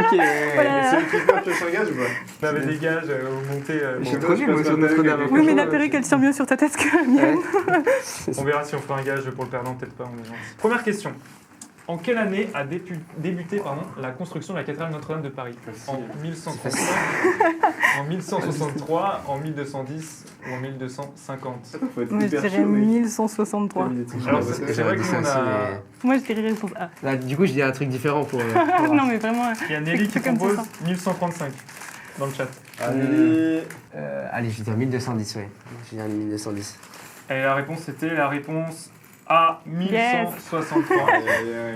Voilà. C'est l'équipe là, tu s'engage ou pas? Vous avez des gages, vous montez. Je bon, suis trop nul, moi, sur Notre-Dame. Oui, mais la perruque, elle tient mieux sur ta tête que la mienne. on verra si on fera un gage pour le perdant, peut-être pas. On est gentil. Première question. En quelle année a débuté la construction de la cathédrale Notre-Dame de Paris? En 1135, en 1163, en 1210 ou en 1250? Faut être Moi, je hyper dirais chaud, mec. 1163. Alors, c'est vrai que nous, on a... Moi, je dirais réponse A. Là, du coup, je dis un truc différent pour. Non, mais vraiment. Il y a Nelly qui C'est comme propose ça. 1135 dans le chat. Allez. Allez, je vais dire 1210, ouais. Je vais dire 1210. Et la réponse, c'était la réponse A, 1163.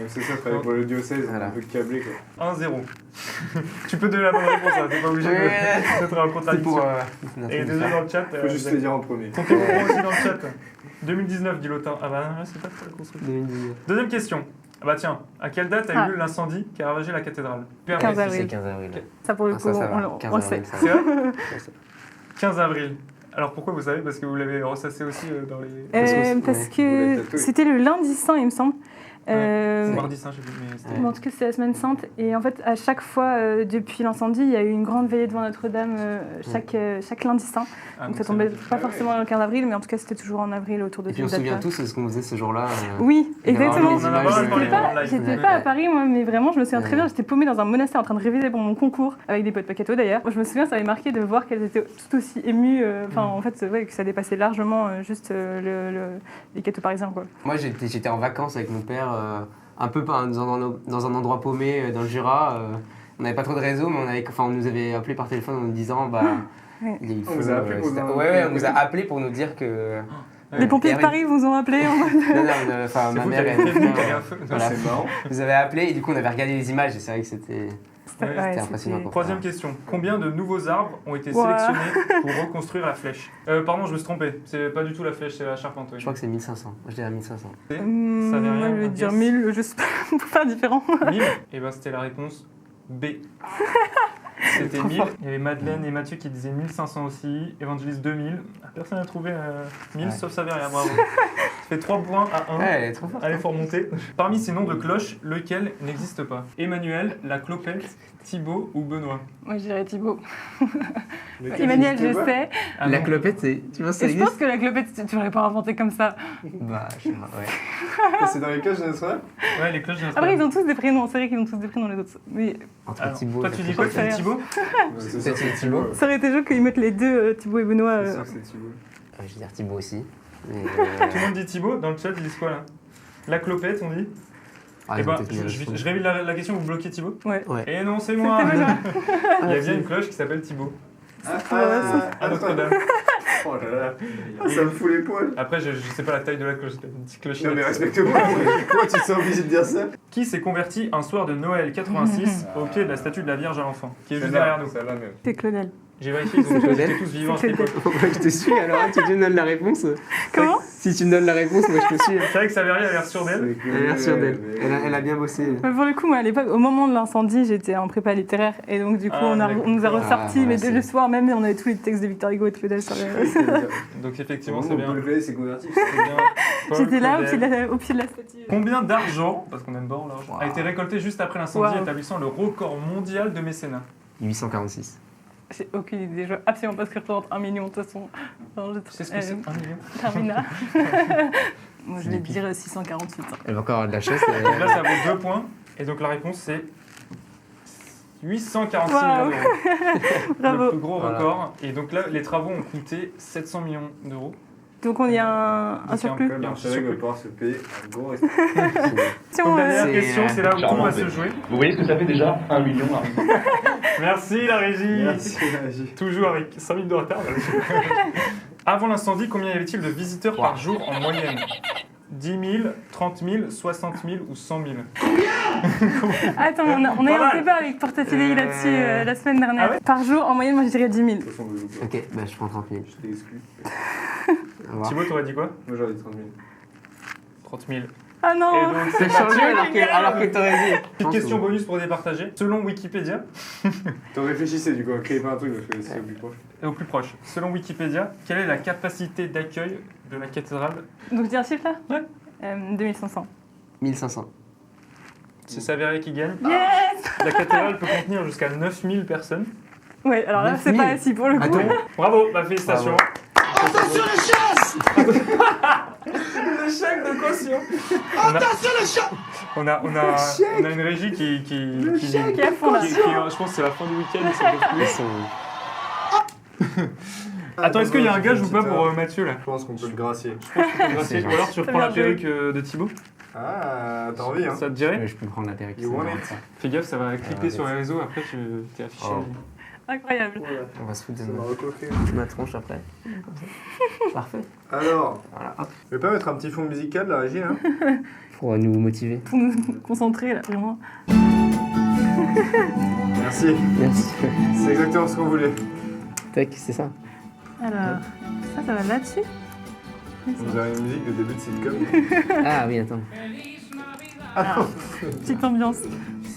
C'est ça, fallait pour le diocèse, Voilà. un peu câblé quoi. 1-0. Tu peux donner la bonne réponse, hein, t'es pas obligé Ouais. d'être en C'est contradiction. pour. Et les deux dans le chat, Faut juste les dire en premier. comptez vos points aussi dans le chat. 2019, dit l'autre. Ah bah non, c'est pas très construction. 2019. Deuxième question. Ah bah tiens, à quelle date a eu Ah. lieu l'incendie qui a ravagé la cathédrale? 15 C'est avril. 15 avril. Ça, pour le Ah, coup, ça va. on 15 le sait. avril, ça C'est va. vrai 15 avril. Alors pourquoi vous savez? Parce que vous l'avez ressassé aussi dans les... Parce Vous que l'avez tatoué. c'était le lundi saint, il me semble. C'est mardi saint, je sais plus, mais c'était... Ouais. Bon, en tout cas, c'était la semaine sainte. Et en fait, à chaque fois, depuis l'incendie, il y a eu une grande veillée devant Notre-Dame chaque lundi saint. Ah, Donc ça c'est tombait bon. pas forcément le 15 avril, mais en tout cas, c'était toujours en avril autour de Et puis cette on se souvient date-là. tous de ce qu'on faisait ce jour-là. Oui, Il y a exactement. vraiment On en a pas mal parlé J'étais pas, en live. j'étais Ouais. pas à Paris, moi, mais vraiment, je me souviens très bien. J'étais paumée dans un monastère en train de réviser pour mon concours, avec des potes pacato d'ailleurs. Je me souviens, ça m'avait marqué de voir qu'elles étaient tout aussi émues. Enfin, en fait, ouais, que ça dépassait largement juste les cathos parisiens, quoi. Moi, j'étais en vacances avec mon père, un peu dans un endroit paumé dans le Jura. On n'avait pas trop de réseau, mais on nous avait appelé par téléphone en nous disant Ouais. il faut, On vous a appelé pour nous- ouais, on nous a appelé pour nous dire que. Les pompiers Et de avec- Paris vous ont appelé en mode. Non, non, enfin, C'est ma vous qui mère avez et fait mon venir, frère, qu'il y a un feu. voilà, C'est marrant. nous avait appelé et du coup on avait regardé les images et c'est vrai que c'était. Ouais, Ouais, impressionnant, quoi. Troisième question. Combien de nouveaux arbres ont été Ouah. sélectionnés pour reconstruire la flèche? Pardon, je me suis trompé. C'est pas du tout la flèche, c'est la charpente. oui. Je crois que c'est 1500. Je dirais 1500. Ça avait rien, Moi, je vais un dire guess. 1000, juste pour faire différent. 1000. Et ben c'était la réponse B. C'était 1000. Il y avait Madeleine et Mathieu qui disaient 1500 aussi. Évangéliste 2000. Personne n'a trouvé 1000 Ouais. sauf Saveria, bravo. Ça fait 3 points à 1. Ouais, elle est trop forte. Allez, faut remonter. Parmi ces noms de cloches, lequel n'existe pas? Emmanuel, la clopette, Thibaut ou Benoît? Moi, je dirais Thibaut. Lequel Emmanuel, existe je pas sais. Ah La non. clopette, c'est. Tu vois, ça Et je pense existe que la clopette, tu l'aurais pas inventé comme ça. Bah, je sais pas, ouais. C'est dans les cloches de Notre-Dame? Ouais, les cloches de Après, ils ont tous des prénoms. C'est vrai qu'ils ont tous des prénoms, les autres. Mais Entre Alors, Thibaut toi, et tu la dis quoi? clopette. C'est Thibaut? C'est Peut-être c'est Thibaut. ça aurait été chaud qu'ils mettent les deux, Thibaut et Benoît. C'est sûr que c'est Thibaut. Je vais dire Thibaut aussi. Mais, Tout le monde dit Thibaut. Dans le chat, ils disent quoi là? La clopette, on dit? Ah, Eh ils ont ben, peut-être mis à la je révèle la question, vous bloquez Thibaut? Ouais. Ouais. Et non, c'est moi. C'était moi. Il y a bien une cloche qui s'appelle Thibaut. À Notre-Dame. Oh là là, ça me fout les poils. Après, je sais pas la taille de la cloche, une petite cloche. Non mais respecte-moi, pourquoi tu te sens obligé de dire ça? Qui s'est converti un soir de Noël 86 au pied de la statue de la Vierge à l'enfant, qui est juste derrière nous? Celle-là même. C'est Claudel. J'ai vérifié, ils étaient tous vivants à cette époque. Je te suis, alors tu me donnes la réponse. Comment? Si tu me donnes la réponse, moi je te suis. C'est vrai que Saveria a l'air sûre d'elle. Elle a l'air sûre d'elle. Elle a bien bossé. Pour le coup, moi, à l'époque, au moment de l'incendie, j'étais en prépa littéraire. Et donc, du coup, Ah, on nous a d'accord. ressorti, Ah, mais ouais, dès le soir même, on avait tous les textes de Victor Hugo et de Claudel sur le... Donc effectivement, c'est bien. Paul Claudel s'est converti. C'est bien. Paul J'étais là, Claudel. au pied de la statue. Combien d'argent, parce qu'on aime bien l'argent, a été récolté juste après l'incendie, Wow. établissant le record mondial de mécénat? 846. J'ai aucune idée, je vois absolument pas ce que représente 1 million de toute façon. Enfin, Tu sais ce que c'est, 1 million? Termina. Moi, je vais dire 648. Elle va encore avoir de la chasse. Donc là, ça vaut 2 points. Et donc la réponse, c'est 846 Wow. millions d'euros. Le Bravo. plus gros Voilà. record. Et donc là, les travaux ont coûté 700 millions d'euros. Donc, on y a un Donc, il y a surplus. un Marchalik va pouvoir se payer un gros resto. Si Donc on, la dernière c'est, question, c'est là où tout charmant, va c'est- se jouer. Vous voyez ce que ça fait déjà 1 million là. Merci la régie. Merci, Régis. Toujours avec 5 minutes de retard. la régie. Avant l'incendie, combien y avait-il de visiteurs par jour en moyenne? 10 000, 30 000, 60 000 ou 100 000? Attends, on a eu Pas un mal. débat avec Portafilei là-dessus la semaine dernière. Ah ouais Par jour, en moyenne, moi, je dirais 10 000. De toute façon, on veut vous Ok, bah je prends 30 000. Je t'ai exclu. Au revoir. Thibaut, t'aurais dit quoi? Moi j'aurais dit 30 000. 30 000. Ah Et non. donc, c'est T'as changé parti. alors que t'aurais dit. Petite question bonus pour départager. Selon Wikipédia, T'en réfléchissais du coup, créez pas un truc parce que c'est au plus proche. et au plus proche, selon Wikipédia, quelle est la capacité d'accueil de la cathédrale? Donc, je dis un chiffre là Ouais. 2500. 1500. C'est Saveria qui gagne. Yes. La cathédrale peut contenir jusqu'à 9000 personnes. Ouais, alors là, c'est 9000. pas assis pour le coup. Attends. Bravo, bah félicitations. Attention les chasses! Le chèque de caution. Attention les chasses! On a une régie qui Qui est à fond là. je pense que c'est la fin du week-end. ça doit Ils se sont. Attends, est-ce qu'il y a un gage ou pas pour Mathieu là? Je pense qu'on peut le gracier. Gracieux. Ou alors tu reprends la perruque de Thibaut? Ah, t'as envie hein? Ça te dirait? Je peux prendre la perruque. You want it? Fais gaffe, ça va cliquer sur les réseaux, après tu t'es affiché. Oh. Incroyable. On va se foutre Ça de m'a recoffé. ma tronche après. Comme ça. Parfait. Alors, Voilà, hop. je vais pas mettre un petit fond musical la régie hein? Pour nous motiver. Pour nous concentrer là, vraiment. Merci, Merci. c'est exactement ce qu'on voulait. Tac, c'est ça. Alors, ça va là-dessus. Vous avez une musique de début de sitcom. Ah oui, attends. Petite ambiance.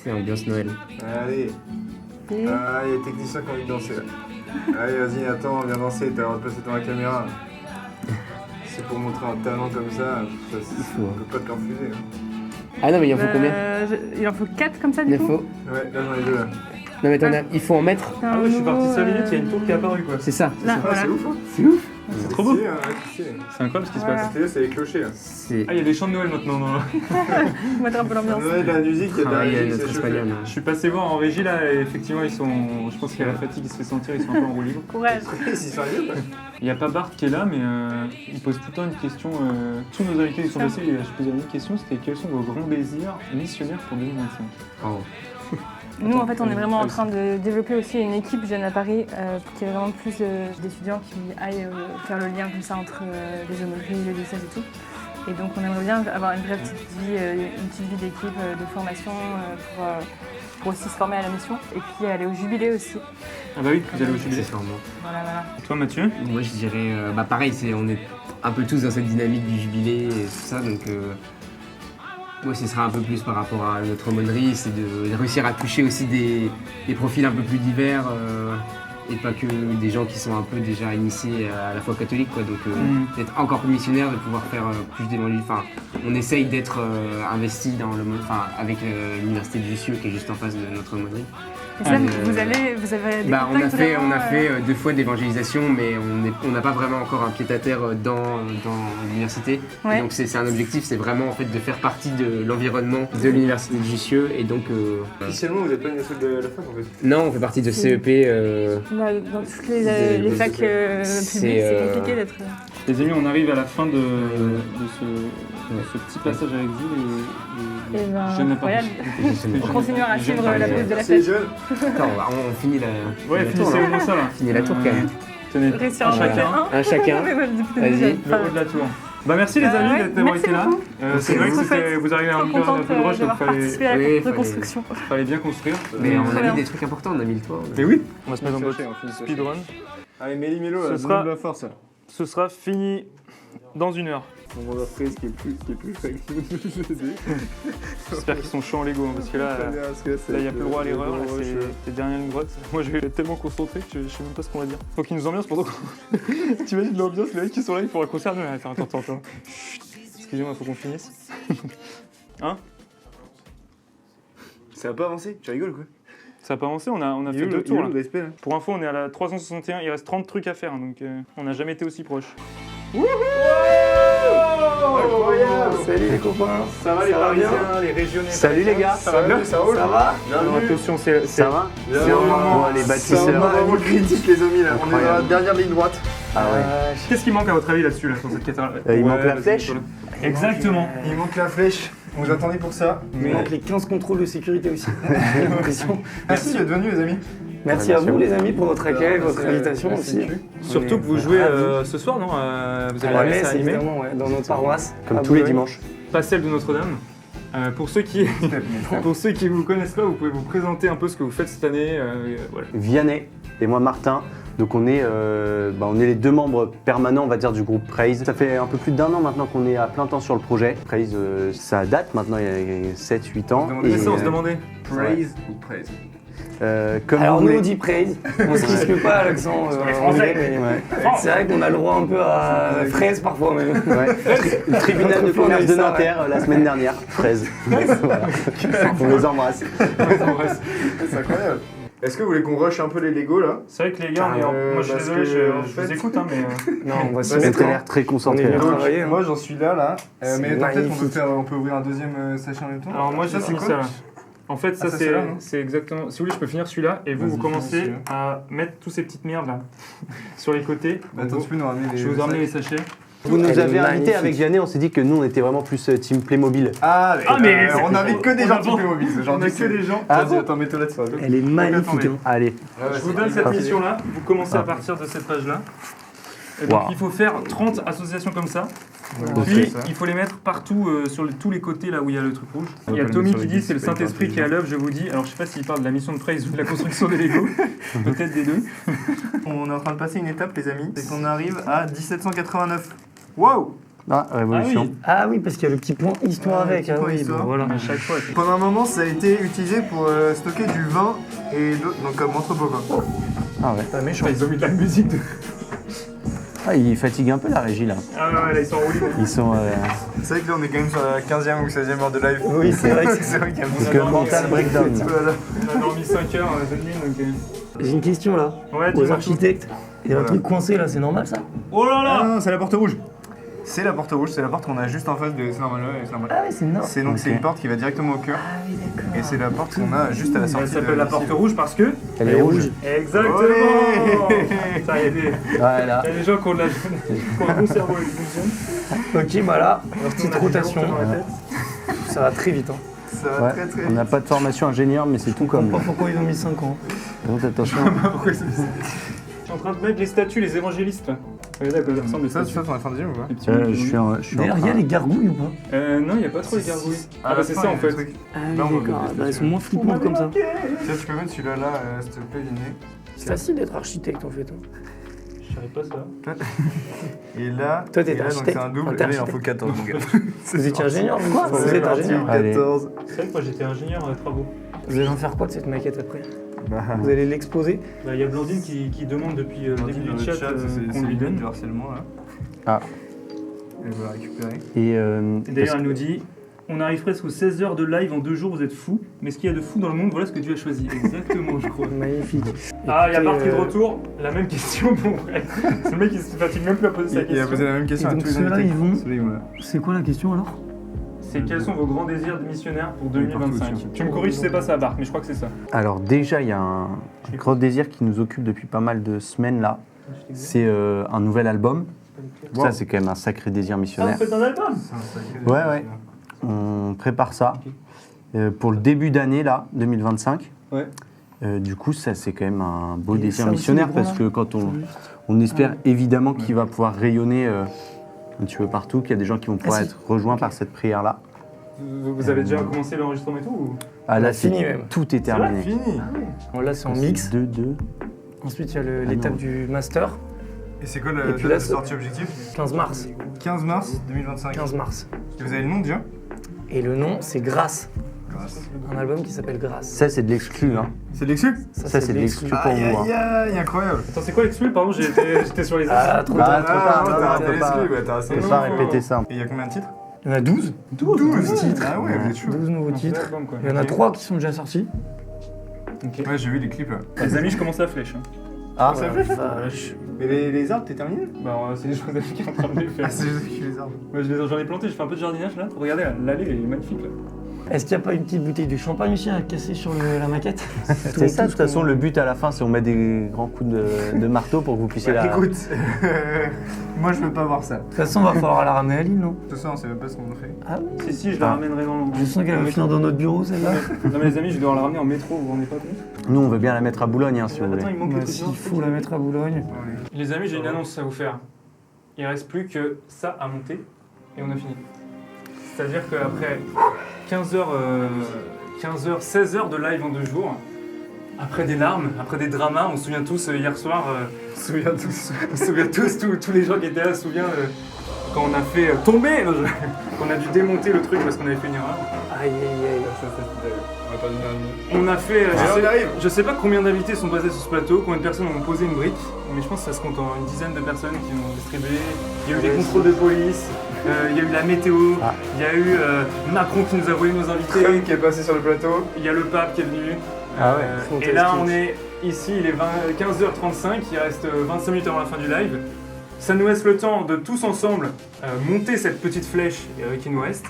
C'est ambiance Noël. Allez, Et... ah, il y a des techniciens qui ont envie de danser là. Allez, vas-y, attends, viens danser, t'as le droit de passer devant la caméra. C'est pour montrer un talent comme ça, faut, on peut pas te le refuser. Hein. Ah non, mais il en faut combien Il en faut 4 comme ça du Il en coup. faut. Ouais, là j'en ai deux là. Non, mais t'en as. Il faut en mettre. Ah ouais, je suis parti 5 minutes, il y a une tour qui est apparue quoi. C'est ça. Là, Ah, voilà. c'est ouf hein? C'est ouf. C'est trop beau. Stylé, hein, ouais, c'est stylé. C'est incroyable ce qui se Voilà. passe. Stylé, c'est les clochers. Hein. C'est. Ah, il y a des chants de Noël maintenant. Non. On va mettre un peu l'ambiance. Ouais, de la musique, il y a de la Ah, il y a régie, notre c'est chauffé. espagnol. Je suis passé voir en régie là et effectivement ils sont. Je pense qu'il y a la fatigue qui se fait sentir, ils sont un peu en roue libre. Courage. Ils sont arrivés ou pas? Il n'y a pas Bart qui est là mais il pose tout le temps une question. Tous nos invités qui sont passés, je posais une question, c'était quels sont vos grands désirs missionnaires pour 2025? Oh. Nous, en fait, on est vraiment en train de développer aussi une équipe jeune à Paris pour qu'il y ait vraiment plus d'étudiants qui aillent faire le lien comme ça entre les aumôneries, le diocèse et tout. Et donc, on aimerait bien avoir une vraie petite vie d'équipe, de formation pour aussi se former à la mission et puis aller au jubilé aussi. Ah bah oui, vous allez au jubilé. C'est sûrement. Voilà. Et toi Mathieu? Moi, je dirais. Bah, pareil, on est un peu tous dans cette dynamique du jubilé et tout ça, donc. Moi, ce sera un peu plus par rapport à notre aumônerie, c'est de réussir à toucher aussi des profils un peu plus divers et pas que des gens qui sont un peu déjà initiés à la foi catholique, quoi. Donc d'être encore plus missionnaire, de pouvoir faire plus d'évangile. Enfin, on essaye d'être investi dans avec l'université de Jussieu qui est juste en face de notre aumônerie. Et ça, vous avez des Bah, on contacts a vraiment, fait 2 fois d'évangélisation, mais on n'a pas vraiment encore un pied-à-terre dans l'université. Ouais. Et donc c'est un objectif, c'est vraiment en fait de faire partie de l'environnement de l'université de Jussieu. Et donc Officiellement, vous n'êtes pas une école de la fac en fait. non, on fait partie de Si. CEP. dans toutes les facs publiques, c'est compliqué d'être. Les amis, on arrive à la fin de ce petit passage avec vous, Eh ben, je n'ai pas incroyable. reçu. On continuera à Je- suivre je- la pause de la C'est fête. jeune. Attends, on finit la. Ouais, la finissez tour, au moins ça là. Finissez la tour quand même. Tenez, Réussir un à en chacun. faire Un chacun. Mais moi, je dis peut-être Vas-y. déjà. Le haut de la tour. Bah merci les Bah amis ouais, d'avoir merci été là. beaucoup. C'est vrai que Vous c'était- faites- vous arrivez à Je un suis peu de contente rush, donc d'avoir participé à la Oui, reconstruction. fallait bien construire. Mais on Très a bien. mis des trucs importants, on a mis le toit. Mais oui, on va se mettre en mode On finit ça. speedrun. Allez, Méli-Mélo, Ce là, sera- donne de la force. Là. Ce sera fini dans 1 heure. On va voir Fraise qui est plus frais que nous aider. J'espère qu'ils sont chauds en Lego, hein, parce que là, il n'y a plus le droit à l'erreur, là, c'est derrière une grotte. Moi, je vais être tellement concentré que je sais même pas ce qu'on va dire. Faut qu'ils nous ambiancent pendant qu'on... T'imagines l'ambiance, les mecs qui sont là, ils font un concert. Non, attends. Chut. Excusez-moi, faut qu'on finisse. Hein? Ça va pas avancer? Tu rigoles quoi? Ça a pas avancé, on a fait 2 tours là. respect, là. Pour info, on est à la 361, il reste 30 trucs à faire, hein, donc on n'a jamais été aussi proche. Incroyable! Salut les copains. Ça va les Parisiens, les régionnaires? Salut les gars. Ça va bien? Ça roule? Ça va Alors, attention, c'est... Ça va C'est un moment, les C'est un bâtisseurs. moment critique, les amis, là. On est dans la dernière ligne droite. Ah ouais. Qu'est-ce qui manque à votre avis là-dessus, là, sur cette quête-là? Il manque la vas-y, flèche. dis-toi. Exactement. Il manque la flèche. On vous attendait pour ça. Il manque les 15 contrôles de sécurité aussi. J'ai l'impression. Merci d'être venus, les amis. Merci à vous les amis pour votre accueil, votre invitation aussi. Surtout que vous jouez ce soir, non? Vous À avez la la messe messe à animer. évidemment, ouais, dans notre paroisse. Comme à tous les Boulogne. dimanches. Pas celle de Notre-Dame. Pour ceux qui vous connaissent pas, vous pouvez vous présenter un peu ce que vous faites cette année. Voilà. Vianney et moi Martin. Donc on est les 2 membres permanents, on va dire, du groupe Praise. Ça fait un peu plus d'1 an maintenant qu'on est à plein temps sur le projet. Praise, ça date maintenant, il y a 7-8 ans. C'est ça, on se demandait. Praise ou praise? Comme Alors vous nous voulez. on dit praise, on se risque pas à l'accent anglais, mais c'est vrai qu'on a le droit un peu à fraise parfois même. Ouais. Le tribunal de commerce de Nanterre la semaine dernière, Fraise. Voilà. On les embrasse. C'est incroyable. Est-ce que vous voulez qu'on rush un peu les Lego là? C'est vrai que les gars, moi je suis parce désolé, que, en je fait- vous écoute, hein, mais. Non, on va se Bah, mettre T'as l'air très concentré. On est là. bien. travailler, hein. Moi j'en suis là. C'est Mais attends, peut-être magnifique. on peut ouvrir un deuxième sachet en même temps. Alors moi j'ai c'est fini quoi? ça là. En fait, ça Ah, ça, c'est là, non c'est exactement. Si vous voulez, je peux finir celui-là et vous, Vas-y, vous commencez finis à mettre tous ces petites merdes là sur les côtés. Bah, attends, tu peux nous ramener les. Je vais vous ramener les sachets. Vous nous Elle est avez invités magnifique. avec Vianney, on s'est dit que nous on était vraiment plus team Playmobil. Ah, mais c'est- on invite que des on gens a- type Playmobil, ce genre On a que des gens. Ah Vas-y, bon attends, mets-toi là-dessus. Elle est magnifique. attendez. hein. Allez. Je vous donne cette mission-là, vous commencez à partir de cette page-là. Et donc Wow. il faut faire 30 associations comme ça. Ok. Puis il faut les mettre partout sur tous les côtés là où il y a le truc rouge. Il y a peut le Tommy mettre sur qui les dit c'est le guides, c'est pas Saint-Esprit qui est à l'œuvre, je vous dis. Alors je sais pas s'il parle de la mission de Praise ou de la construction des Lego. Peut-être des deux. On est en train de passer une étape, les amis. C'est qu'on arrive à 1789. Wow! Ah, révolution. Ah oui, parce qu'il y a le petit point histoire Ouais, avec. le petit Ah point oui, histoire. bon, voilà. À chaque fois. Pendant un moment, ça a été utilisé pour stocker du vin et d'autres, donc comme entrepôt quoi. Ah ouais. Pas méchant. Ils ont mis de la musique de. Ah, il fatigue un peu la régie là. Ah ouais, là ils sont enroulés. Ils sont. C'est vrai que là, on est quand même sur la 15e ou 16e heure de live. Oui, c'est vrai que C'est vrai qu'il y a Donc mental breakdown. Oh là là. On a dormi 5 heures cette nuit donc. J'ai une question là, Ouais, aux dis-moi architectes. Il y a un Voilà. truc coincé là, c'est normal ça? tout. Oh là Ah là. non, c'est la porte rouge. C'est la porte rouge, c'est la porte qu'on a juste en face de. C'est normal, ouais, c'est normal. Ah ouais, c'est normal. C'est donc c'est Ok. une porte qui va directement au cœur. Ah oui, d'accord. Et c'est la porte qu'on a juste à la sortie. Elle s'appelle la porte rouge parce que. Elle est rouge. Exactement. Ouais. Ça, il y a des- Voilà. il y a des gens qui ont, qui ont un bon cerveau et qui fonctionnent. Ok, voilà, On a petite des rotation. yaourts dans la tête. Ça va très vite. Hein. Ça va Ouais. très très On vite. n'a pas de formation ingénieur, mais c'est tout Je comprends comme. pas pourquoi ils ont mis 5 ans. Donc attention. Pourquoi c'est ça Je suis en train de mettre les statues, les évangélistes. là. Regardez à quoi ça ressemble les Ça, tu statues. fais ton fin de gym ou pas? Les petits mots Je qui suis ont en. D'ailleurs, il y a les gargouilles ou pas? mis. Non, il n'y a pas trop les gargouilles. Ah bah c'est ça en fait. Ah Là, on va d'accord, mettre bah, les elles sont moins flippantes comme ça. Tiens, tu peux mettre celui-là là, s'il te plaît, Vianney. C'est facile d'être architecte en fait. hein. Je savais pas ça. Et là, Toi, t'es et là, donc architecte. c'est un double, Ah, et t'es là, il en faut architecte. 14, mon gars. Vous étiez ingénieur quoi? Vous êtes ingénieur. Allez. 14. C'est vrai que moi j'étais ingénieur travaux. Vous allez en faire quoi de cette maquette après? Bah, Vous allez l'exposer? Bah, il y a Blandine qui demande depuis le début dans du le chat c'est qu'on lui donne. du harcèlement là. Ah. Elle va récupérer. Et Et d'ailleurs, elle nous dit on arrive presque aux 16 heures de live en 2 jours, vous êtes fous. Mais ce qu'il y a de fou dans le monde, voilà ce que tu as choisi. Exactement, je crois. Magnifique. Ah, il y a Écoutez, Marc qui est de retour. La même question pour vrai. C'est le mec qui se fatigue même plus à poser sa Il a question. posé la même question Et à donc tous les ceux-là, invités. ils vont- Ceux-là, ils vont là. C'est quoi la question alors? C'est quels sont vos grands désirs de missionnaire pour partout 2025 dessus. Tu me corriges, c'est pas ça, Marc, mais je crois que c'est ça. alors déjà, il y a un gros désir qui nous occupe depuis pas mal de semaines là. C'est un nouvel album. Ça, c'est quand même un sacré désir missionnaire. faites un album. Ouais. On prépare ça pour le début d'année, là, 2025. Ouais. Du coup, ça, c'est quand même un beau Et désir ça aussi, missionnaire les gros, parce là que quand on espère évidemment qu'il va pouvoir rayonner un petit peu partout, qu'il y a des gens qui vont pouvoir si. être rejoints par cette prière-là. Vous avez déjà commencé l'enregistrement et tout ou... Ah là, fini c'est- même. tout est terminé. Fini. Bon, là, c'est en mix. 2-2. Ensuite, il y a Ah l'étape non. du master, Et c'est quoi Et la puis date là, de c'est- sortie objectif 15 mars. 15 mars 2025. 15 mars. Et vous avez le nom déjà Et le nom, c'est Grâce. Grâce. Un album qui s'appelle Grâce. Ça, c'est de l'exclu. Hein. C'est de l'exclu Ça, c'est de l'exclu pour Aïe vous. aïe hein. aïe, incroyable. Attends, c'est quoi l'exclu? Pardon, j'étais sur les as. Ah, trop Ah, tard. trop tard, non, non, t'as non, raté faut pas- l'exclu, ouais, t'as raté. faut pas répéter ça. Et il y a combien de titres Il y en a 12. 12 titres. Ah ouais, vous êtes chaud. 12 nouveaux titres. Album, quoi. Il y en a Ok. 3 qui sont déjà sortis. Ok. Ouais, j'ai vu les clips là. Les amis, je commence la flèche. Hein. Ah, Ça Oh fait la vache. Mais les arbres, t'es terminé Bah, c'est des choses qui sont en train de les faire. Ah, c'est juste les arbres. Ouais, j'en ai planté, je fais un peu de jardinage là. Regardez, là, l'allée est magnifique là. Est-ce qu'il n'y a pas une petite bouteille de champagne aussi à casser sur la maquette? c'est ça, de toute façon, le but à la fin, c'est on met des grands coups de marteau pour que vous puissiez la... Écoute, moi je veux pas voir ça. De toute façon, va falloir la ramener à Lille, non? Tout ça, on sait même pas ce qu'on fait. Ah oui. Si, je la ramènerai dans le. Je sens qu'elle va finir dans notre bureau, celle-là. Non, mais les amis, je dois la ramener en métro, vous vous rendez pas compte? Nous, on veut bien la mettre à Boulogne, hein, si vous voulez. Attends, il manque Bah, quelque s'il chose. faut la mettre à Boulogne. Les amis, j'ai une annonce à vous faire. Il reste plus que ça à monter et on a fini. C'est-à-dire qu'après 15 heures, 16 heures de live en 2 jours, après des larmes, après des dramas, on se souvient tous hier soir, on se souvient tous, tous les gens qui étaient là se souviennent quand on a fait tomber, qu'on a dû démonter le truc parce qu'on avait fait une erreur. Aïe, aïe, aïe. On va pas donner un nom. On a fait. Alors, il arrive. Je sais pas combien d'invités sont passés sur ce plateau, combien de personnes ont posé une brique, mais je pense que ça se compte en une dizaine de personnes qui ont distribué. Il y a eu des contrôles de police, il y a eu la météo, il y a eu Macron qui nous a volé nos invités, Trump qui est passé sur le plateau. il y a le pape qui est venu. Ah ouais, et là, on est ici, il est 15h35, il reste 25 minutes avant la fin du live. Ça nous laisse le temps de tous ensemble monter cette petite flèche qui nous reste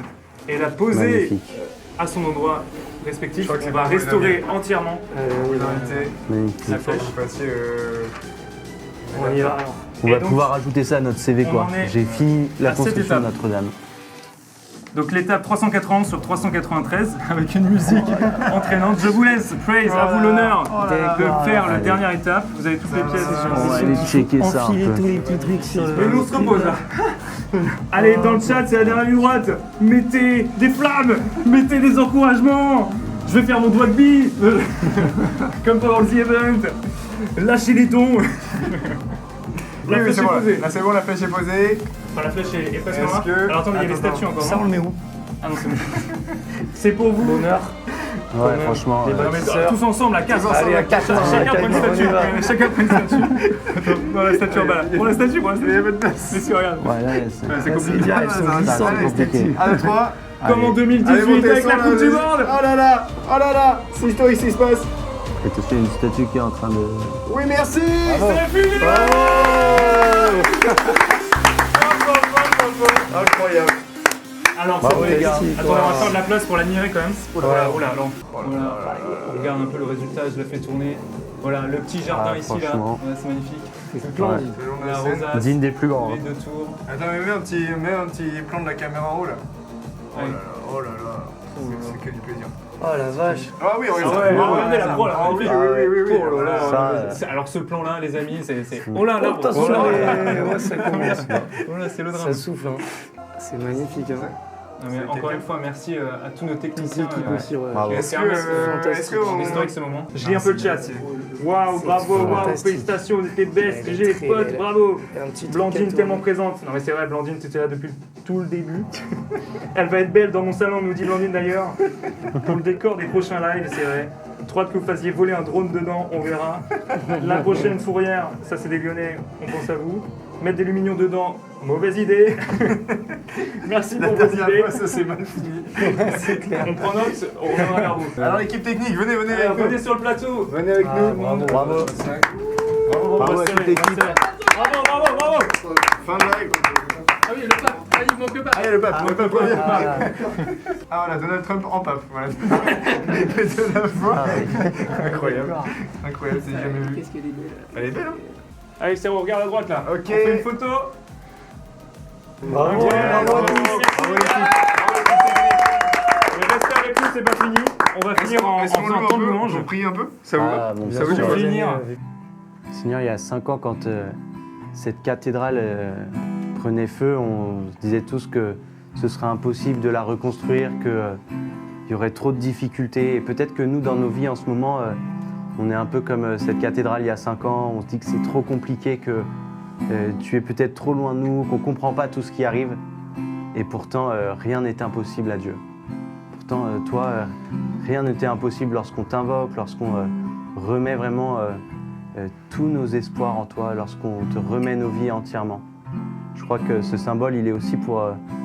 et la poser Magnifique. à son endroit respectif. Je crois que On va c'est restaurer entièrement Vous invitez. Magnifique. la flèche. Vous passiez. On y va alors. On Et va donc, pouvoir ajouter ça à notre CV, on quoi. en est J'ai fini la à cette construction de étape. Notre-Dame. Donc l'étape 340 sur 393 avec une musique entraînante. Je vous laisse, Praise, à vous l'honneur de faire la Allez. dernière étape. Vous avez toutes les pièces. On va aller checker ça un Enfiler peu. tous les petits trucs sur le. Et nous on se repose là. Allez, dans le chat, c'est la dernière ligne droite. Mettez des flammes, mettez des encouragements. Je vais faire mon doigt de bille, comme pendant le The Event. Lâchez les dons. La Oui, flèche c'est est bon. posée. Là, c'est bon, la flèche est posée. Enfin, la flèche est presque Est-ce noire. que- Alors attendez, il y a les Attends, statues encore. Ça, on non le met où? Ah non, c'est bon. C'est pour vous. Bonheur. Ouais, franchement. Les ouais. bonnes Non, mais sœurs. tous ensemble, la carte. Allez, à 4. Chacun prend une statue. Chacun prend une statue. Attends, non, la statue en bas là. Prends la statue, prends la statue. Il y a pas de place. Mais si, regarde. Ouais, là, c'est- Ouais, c'est C'est compliqué. bien, elles sont Ça, glissantes. c'est compliqué. 1, 2, 3. Comme en Allez. 2018 avec la Coupe du Monde. Oh là là. Oh là là. C'est historique ce qui se passe. Et tu sais, une statue qui est en train de... Oui, merci. C'est fini. Incroyable. Alors, Bravo, c'est les gars. Attends, on va faire de la place pour l'admirer quand même. Voilà, voilà, alors. Voilà. On regarde un peu le résultat, je la fais tourner. Voilà, le petit jardin Ah, ici là. franchement. Voilà, c'est magnifique. Ouais. La rosace, Digne des plus grands. les hein. 2 tours. Attends, mais mets un petit plan de la caméra en haut là. Ouais. Oh là là. C'est que du plaisir. Oh la vache. Ah oui, Ah ouais, regardez la pro là. Ah oui, magnifique. oui, oui. Oh là là. Ça, Alors ce plan là, les amis, c'est. Oh là là, Oh, attention, oh là ouais, ça commence. Oh là, c'est le drame. Ça souffle, hein. C'est magnifique, hein. Non, mais encore une fois, merci à tous nos techniciens. L'équipe aussi, ouais. Bravo. Est-ce Fantastique. que Historique ce moment. Je lis un peu le chat. Waouh, bravo, waouh, fantastique. félicitations, vous étiez best, Elle est j'ai les très potes, belle. bravo. Et un petit Blandine truc à tellement tourner. présente. Non mais c'est vrai, Blandine, tu étais là depuis tout le début. Elle va être belle dans mon salon, nous dit Blandine d'ailleurs. Pour le décor des prochains lives, c'est vrai. Trop hâte que vous fassiez voler un drone dedans, on verra. La prochaine fourrière, ça c'est des Lyonnais, on pense à vous. Mettre des lumignons dedans, mauvaise idée. Merci la pour vos dernière idées. fois, ça s'est mal fini. C'est clair. On prend note, on reviendra vers vous. Alors, l'équipe technique, venez Allez, avec nous. venez sur le plateau. Venez avec nous. bravo. Bravo. Bravo, Bravo à serrer, toute l'équipe. serrer. Bravo, bravo, bravo. Fin de live. Ah oui, le pape. Ah, il manque le pape. Allez, le pape, le pape revient. Ah, Ah voilà, Donald Trump en pape. Voilà. L'épée de la foi. Incroyable. Incroyable, c'est jamais vu. qu'est-ce qu'elle est belle. Elle est belle, hein? Allez, Stéro, regarde à droite là. Ok. On fait une photo. Bravo, bravo à tous. Restez avec nous, c'est pas fini. On va finir en faisant un temps de louange. On prie un peu. Ça vous va? bon, Ça vous Pour dit? finir. Seigneur, il y a 5 ans, quand cette cathédrale prenait feu, on se disait tous que ce serait impossible de la reconstruire, qu'il y aurait trop de difficultés. Et peut-être que nous, dans nos vies en ce moment, on est un peu comme cette cathédrale il y a 5 ans. On se dit que c'est trop compliqué, que tu es peut-être trop loin de nous, qu'on ne comprend pas tout ce qui arrive. Et pourtant, rien n'est impossible à Dieu. Pourtant, toi, rien n'était impossible lorsqu'on t'invoque, lorsqu'on remet vraiment tous nos espoirs en toi, lorsqu'on te remet nos vies entièrement. Je crois que ce symbole, il est aussi pour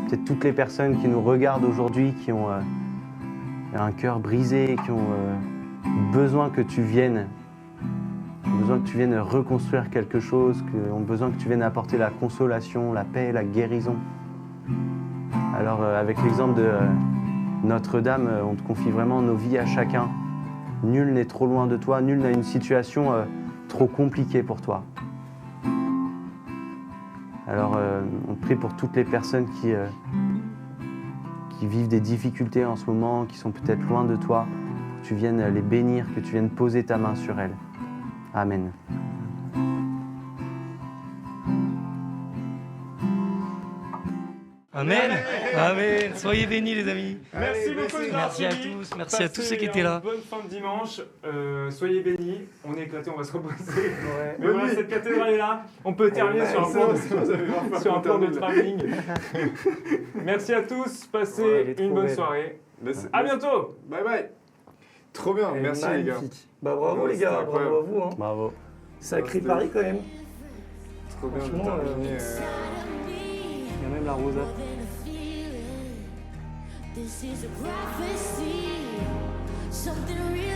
peut-être toutes les personnes qui nous regardent aujourd'hui, qui ont un cœur brisé, qui ont besoin que tu viennes, reconstruire quelque chose, qui ont besoin que tu viennes apporter la consolation, la paix, la guérison. Alors, avec l'exemple de Notre-Dame, on te confie vraiment nos vies à chacun. Nul n'est trop loin de toi, nul n'a une situation trop compliquée pour toi. Alors, on te prie pour toutes les personnes qui vivent des difficultés en ce moment, qui sont peut-être loin de toi, que tu viennes les bénir, que tu viennes poser ta main sur elles. Amen. Amen. Amen. Soyez bénis, les amis. Merci beaucoup, Merci à Martini. tous. Merci à tous ceux qui étaient là. Bonne fin de dimanche. Soyez bénis. On est éclatés, on va se reposer. Mais voilà, cette cathédrale est là. On peut terminer sur un plan de travelling. Merci à tous. Passez une bonne soirée. À bientôt. Bye bye. Trop bien, merci les gars. Magnifique. Bah bravo les gars, bravo à vous. Hein. Bravo. Sacré Paris quand même. Trop bien de Franchement, terminer. Il y a même la rosade. This is a prophecy, something real